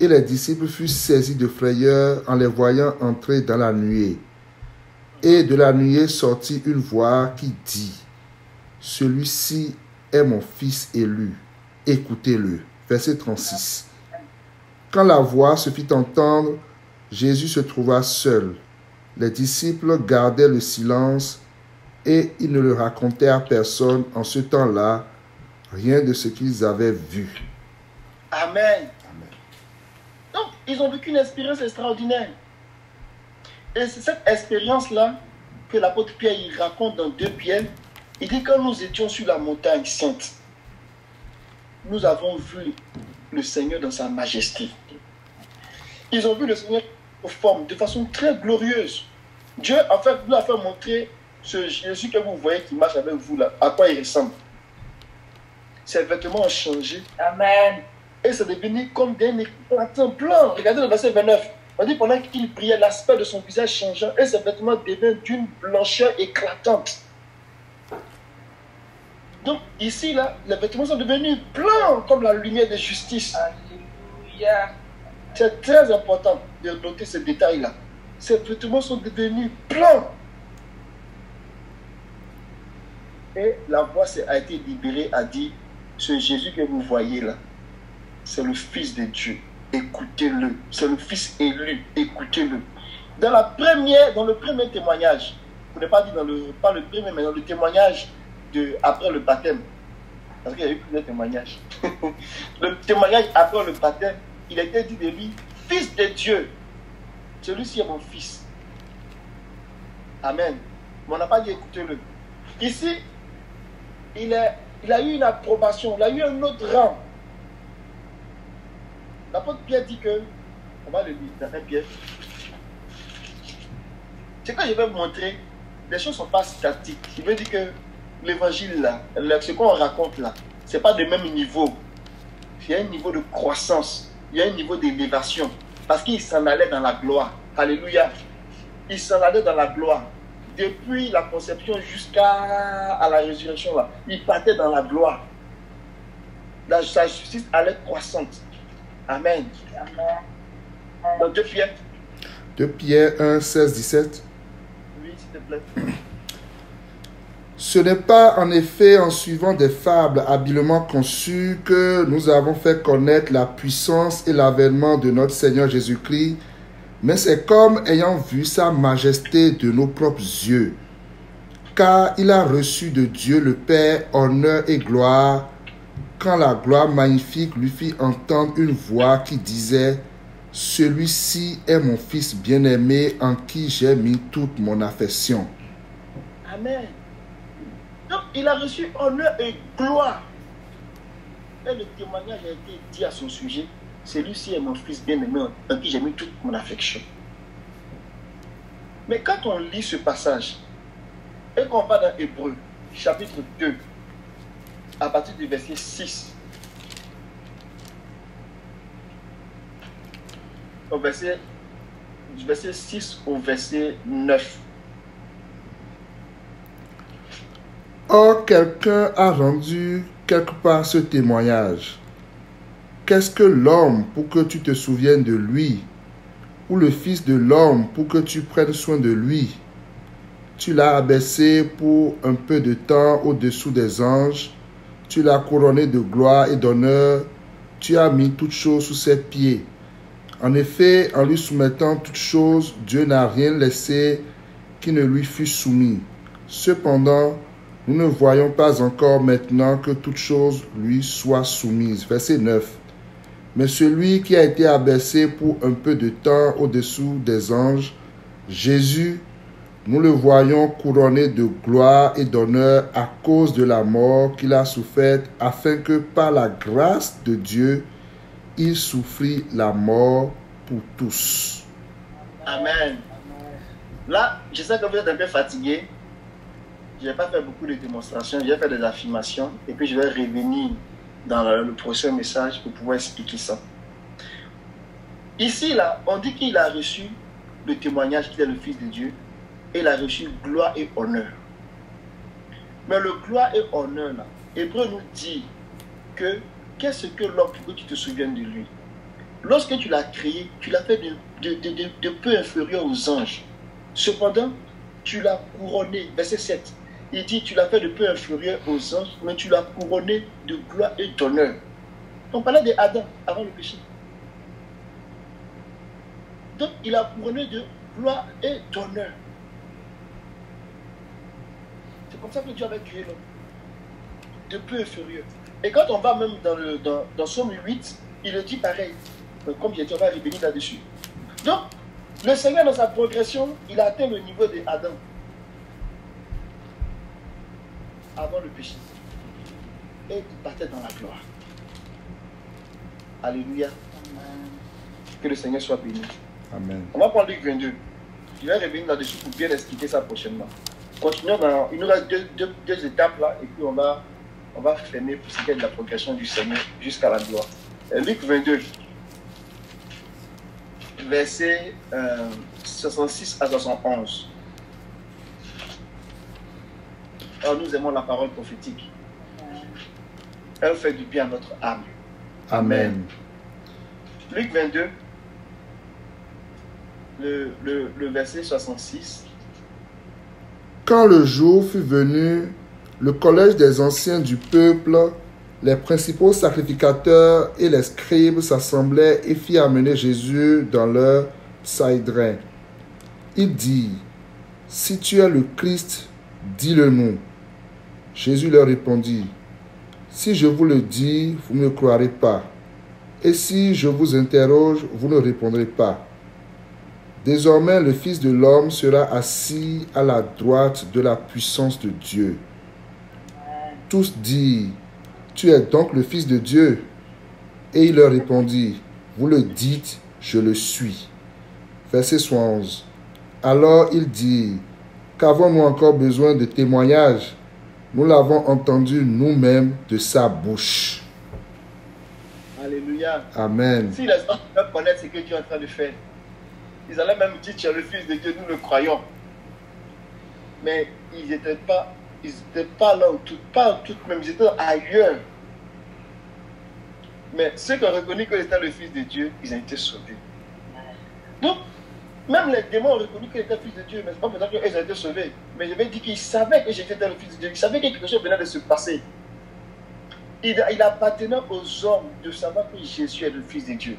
et les disciples furent saisis de frayeur en les voyant entrer dans la nuée. Et de la nuée sortit une voix qui dit, « Celui-ci est mon fils élu, écoutez-le. » Verset 36. Quand la voix se fit entendre, Jésus se trouva seul. Les disciples gardaient le silence et ils ne le racontaient à personne en ce temps-là, rien de ce qu'ils avaient vu. Amen. Donc, ils ont vécu une expérience extraordinaire. Et c'est cette expérience-là que l'apôtre Pierre il raconte dans 2 Pierre. Il dit, quand nous étions sur la montagne sainte, nous avons vu le Seigneur dans sa majesté. Ils ont vu le Seigneur en forme, de façon très glorieuse. Dieu, en fait, nous a fait montrer ce Jésus que vous voyez qui marche avec vous là, à quoi il ressemble. Ses vêtements ont changé. Amen. Et c'est devenu comme d'un éclatant blanc. Regardez le verset 29. On dit pendant qu'il priait, l'aspect de son visage changeant et ses vêtements deviennent d'une blancheur éclatante. Donc ici, là, les vêtements sont devenus blancs comme la lumière de justice. Alléluia. C'est très important de noter ce détail-là. Ces vêtements sont devenus blancs. Et la voix a été libérée, a dit, ce Jésus que vous voyez là, c'est le Fils de Dieu. Écoutez-le. C'est le Fils élu. Écoutez-le. Dans le premier témoignage, je n'ai pas dit pas le premier, mais dans le témoignage après le baptême, parce qu'il y a eu plusieurs témoignages. Le témoignage après le baptême, il a été dit de lui, Fils de Dieu. Celui-ci est mon fils. Amen. Mais on n'a pas dit écoutez-le. Ici, il a eu une approbation, il a eu un autre rang. L'apôtre Pierre dit que, on va le lire dans 1 Pierre. C'est quand je vais vous montrer, les choses ne sont pas statiques. Il veut dire que l'évangile là, ce qu'on raconte là, ce n'est pas du même niveau. Il y a un niveau de croissance, il y a un niveau d'élévation. Parce qu'il s'en allait dans la gloire. Alléluia. Il s'en allait dans la gloire. Depuis la conception jusqu'à la résurrection, là, il partait dans la gloire. Sa justice allait croissante. Amen. Donc 2 Pierre. 2 Pierre 1, 16, 17. Oui, s'il te plaît. Ce n'est pas en effet en suivant des fables habilement conçues que nous avons fait connaître la puissance et l'avènement de notre Seigneur Jésus-Christ, mais c'est comme ayant vu sa majesté de nos propres yeux. Car il a reçu de Dieu le Père honneur et gloire, quand la gloire magnifique lui fit entendre une voix qui disait « Celui-ci est mon Fils bien-aimé en qui j'ai mis toute mon affection. » Amen. Donc, il a reçu honneur et gloire. Et le témoignage a été dit à son sujet. Celui-ci est mon Fils bien-aimé en qui j'ai mis toute mon affection. Mais quand on lit ce passage et qu'on va dans Hébreux, chapitre 2, à partir du verset 6, du verset 6 au verset 9. Or, quelqu'un a rendu quelque part ce témoignage. Qu'est-ce que l'homme pour que tu te souviennes de lui, ou le Fils de l'homme pour que tu prennes soin de lui? Tu l'as abaissé pour un peu de temps au-dessous des anges, tu l'as couronné de gloire et d'honneur, tu as mis toutes choses sous ses pieds. En effet, en lui soumettant toutes choses, Dieu n'a rien laissé qui ne lui fût soumis. Cependant, nous ne voyons pas encore maintenant que toutes choses lui soient soumises. Verset 9. Mais celui qui a été abaissé pour un peu de temps au-dessous des anges, Jésus, nous le voyons couronné de gloire et d'honneur à cause de la mort qu'il a soufferte, afin que par la grâce de Dieu, il souffrit la mort pour tous. Amen. Là, je sais que vous êtes un peu fatigué. Je n'ai pas fait beaucoup de démonstrations, je vais faire des affirmations et puis je vais revenir dans le prochain message pour pouvoir expliquer ça. Ici, là, on dit qu'il a reçu le témoignage qu'il est le Fils de Dieu et il a reçu gloire et honneur. Mais le gloire et honneur, là, Hébreu nous dit que qu'est-ce que l'homme pour que tu te souviennes de lui? Lorsque tu l'as créé, tu l'as fait de peu inférieur aux anges. Cependant, tu l'as couronné. Verset 7. Il dit, tu l'as fait de peu inférieur aux anges, mais tu l'as couronné de gloire et d'honneur. On parlait d'Adam avant le péché. Donc, il a couronné de gloire et d'honneur. C'est comme ça que Dieu avait créé l'homme. De peu inférieur. Et quand on va même dans Somme 8, il le dit pareil. Donc, comme j'ai dit, on va revenir là-dessus. Donc, le Seigneur, dans sa progression, il a atteint le niveau d'Adam. Avant le péché. Et il partait dans la gloire. Alléluia. Amen. Que le Seigneur soit béni. Amen. On va prendre Luc 22. Je vais revenir là-dessus pour bien expliquer ça prochainement. Continuons dans... Il nous reste deux étapes là, et puis on va fermer pour ce qui est de la progression du Seigneur jusqu'à la gloire. Luc 22, verset 66 à 71. Alors nous aimons la parole prophétique. Elle fait du bien à notre âme. Amen. Luc 22, le verset 66. Quand le jour fut venu, le collège des anciens du peuple, les principaux sacrificateurs et les scribes s'assemblaient et firent amener Jésus dans leur saïdrin. Il dit, « Si tu es le Christ, dis-le-nous. » Jésus leur répondit, « Si je vous le dis, vous ne croirez pas. Et si je vous interroge, vous ne répondrez pas. Désormais, le Fils de l'homme sera assis à la droite de la puissance de Dieu. » Tous dirent, « Tu es donc le Fils de Dieu. » Et il leur répondit, « Vous le dites, je le suis. » Verset 71. Alors il dit, « Qu'avons-nous encore besoin de témoignages? Nous l'avons entendu nous-mêmes de sa bouche. » Alléluia. Amen. Si les gens peuvent connaître ce que Dieu est en train de faire, ils allaient même dire tu es le Fils de Dieu, nous le croyons. Mais ils n'étaient pas là où pas tout même, ils étaient ailleurs. Mais ceux qui ont reconnu qu'il était le Fils de Dieu, ils ont été sauvés. Donc, même les démons ont reconnu qu'il était le Fils de Dieu, mais ce n'est pas pour ça qu'ils ont été sauvés. Mais je vais dire qu'ils savaient que j'étais le Fils de Dieu, ils savaient que quelque chose venait de se passer. Il appartenait aux hommes de savoir que Jésus est le Fils de Dieu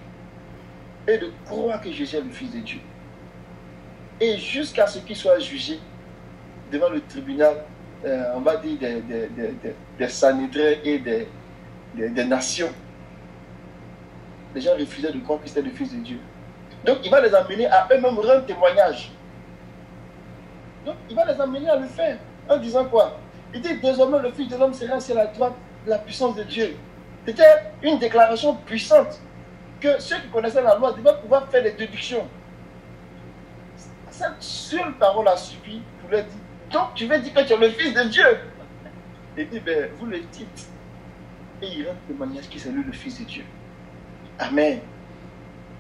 et de croire que Jésus est le Fils de Dieu. Et jusqu'à ce qu'il soit jugé devant le tribunal, on va dire des Sanhédrins et des nations, les gens refusaient de croire que c'était le Fils de Dieu. Donc il va les amener à eux-mêmes rendre témoignage. Donc il va les amener à le faire en disant quoi? Il dit désormais le Fils de l'homme sera sur la droite de la puissance de Dieu. C'était une déclaration puissante que ceux qui connaissaient la loi devaient pouvoir faire des déductions. Cette seule parole a suffi pour leur dire donc tu veux dire que tu es le Fils de Dieu? Il dit ben vous le dites. Et il rend témoignage que c'est lui le Fils de Dieu. Amen.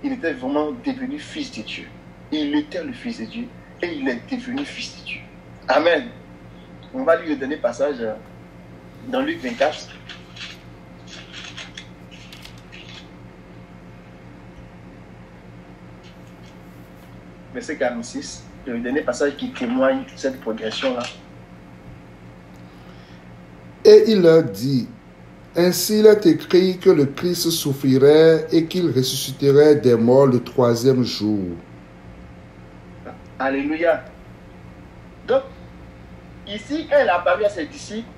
Il était vraiment devenu Fils de Dieu. Il était le Fils de Dieu et il est devenu Fils de Dieu. Amen. On va lire le dernier passage dans Luc 24. Verset 46. Le dernier passage qui témoigne de cette progression-là. Et il leur dit, ainsi il est écrit que le Christ souffrirait et qu'il ressusciterait des morts le troisième jour. Alléluia. Donc, ici, quand il apparaît à ses disciples,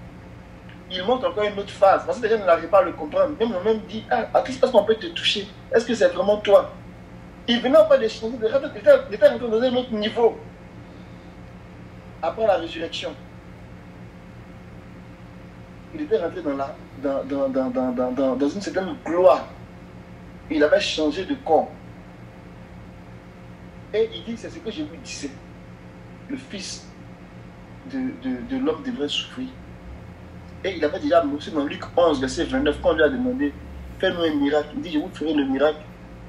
il montre encore une autre phase. Parce que les gens n'arrivent pas à le comprendre. Même on même dit, à qui est-ce qu'on peut te toucher? Est-ce que c'est vraiment toi? Il venait pas de changer, il était rentré dans un autre niveau. Après la résurrection. Il était rentré dans une certaine gloire. Il avait changé de corps. Et il dit, c'est ce que je vous disais. Le Fils de l'homme devrait souffrir. Et il avait déjà annoncé dans Luc 11, verset 29, quand on lui a demandé, fais-nous un miracle. Il dit, je vous ferai le miracle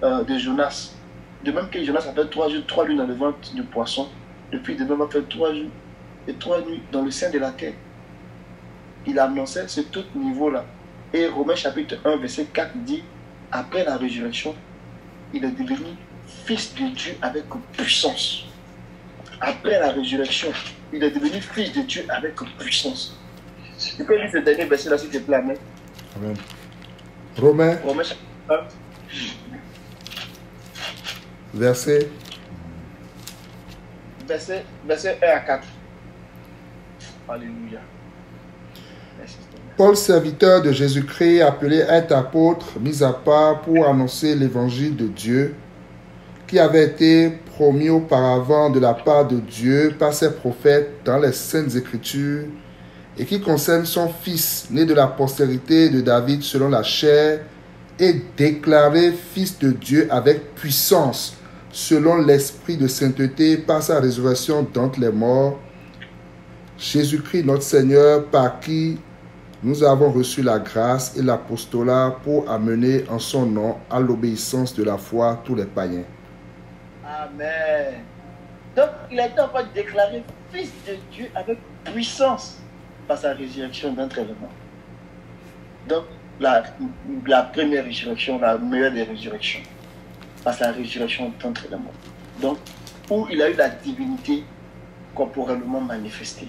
de Jonas. De même que Jonas a fait 3 jours, 3 nuits dans le ventre du poisson. Depuis demain, va faire 3 jours et 3 nuits dans le sein de la terre. Il annonçait ce tout niveau-là. Et Romains chapitre 1, verset 4 dit, après la résurrection, il est devenu Fils de Dieu avec puissance. Après la résurrection, il est devenu Fils de Dieu avec puissance. Tu peux lire ce dernier verset-là, s'il te plaît, amen. Amen. Romains, chapitre 1. verset Verset 1 à 4. Alléluia. Merci, Seigneur. Paul, serviteur de Jésus-Christ, appelé à être apôtre, mis à part pour annoncer l'évangile de Dieu, qui avait été promis auparavant de la part de Dieu par ses prophètes dans les Saintes Écritures, et qui concerne son Fils, né de la postérité de David selon la chair, et déclaré Fils de Dieu avec puissance, selon l'esprit de sainteté par sa résurrection d'entre les morts, Jésus-Christ notre Seigneur, par qui nous avons reçu la grâce et l'apostolat pour amener en son nom à l'obéissance de la foi tous les païens. Amen. Donc, il a été encore déclaré Fils de Dieu avec puissance par sa résurrection d'entre les morts. Donc, la première résurrection, la meilleure des résurrections, par sa résurrection d'entre les morts. Donc, où il a eu la divinité corporellement manifestée.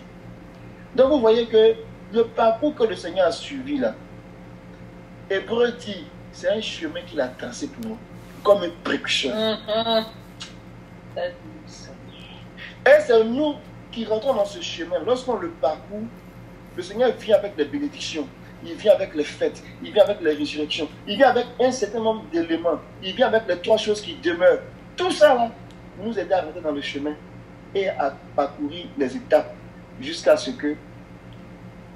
Donc, vous voyez que le parcours que le Seigneur a suivi là, Hébreu dit, c'est un chemin qu'il a tracé pour nous, comme une précaution. Et c'est nous qui rentrons dans ce chemin. Lorsqu'on le parcourt, le Seigneur vient avec les bénédictions, il vient avec les fêtes, il vient avec les résurrections, il vient avec un certain nombre d'éléments, il vient avec les 3 choses qui demeurent. Tout ça là, nous aide à rentrer dans le chemin et à parcourir les étapes jusqu'à ce que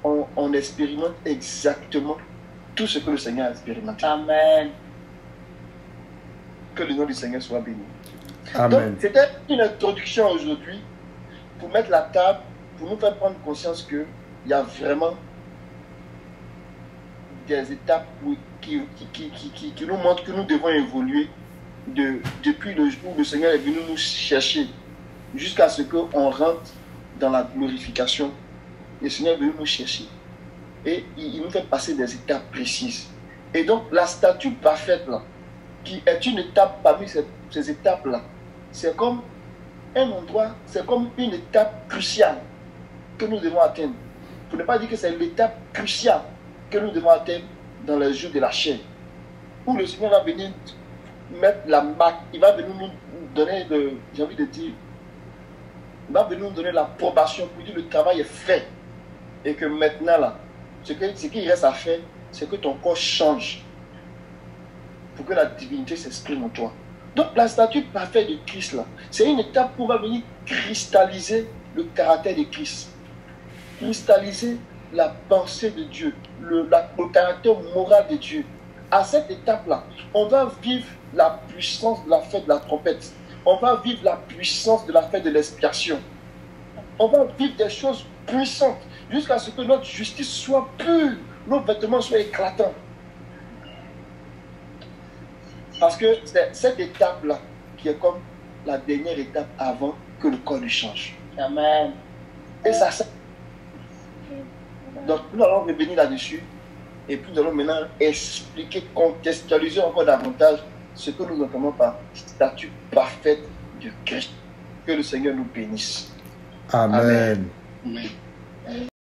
on expérimente exactement tout ce que le Seigneur a expérimenté. Amen. Que le nom du Seigneur soit béni. Amen. Donc, c'était une introduction aujourd'hui pour mettre la table, pour nous faire prendre conscience qu'il y a vraiment des étapes qui nous montrent que nous devons évoluer depuis le jour où le Seigneur est venu nous chercher jusqu'à ce qu'on rentre dans la glorification. Le Seigneur est venu nous chercher et il nous fait passer des étapes précises. Et donc la statue parfaite là, qui est une étape parmi ces étapes-là, c'est comme un endroit, c'est comme une étape cruciale que nous devons atteindre. Pour ne pas dire que c'est l'étape cruciale que nous devons atteindre dans les jours de la chair, où le Seigneur va venir mettre la marque, il va venir nous donner, j'ai envie de dire, il va venir nous donner l'approbation pour dire que le travail est fait. Et que maintenant, là, ce qu'il reste à faire, c'est que ton corps change pour que la divinité s'exprime en toi. Donc la statue parfaite de Christ, là, c'est une étape où on va venir cristalliser le caractère de Christ. Cristalliser la pensée de Dieu, le caractère moral de Dieu. À cette étape-là, on va vivre la puissance de la fête de la trompette. On va vivre la puissance de la fête de l'expiation. On va vivre des choses puissantes jusqu'à ce que notre justice soit pure, nos vêtements soient éclatants. Parce que c'est cette étape-là qui est comme la dernière étape avant que le corps ne change. Amen. Et ça. Donc nous allons revenir là-dessus et puis nous allons maintenant expliquer, contextualiser encore davantage ce que nous entendons par statue parfaite de Christ. Que le Seigneur nous bénisse. Amen. Amen.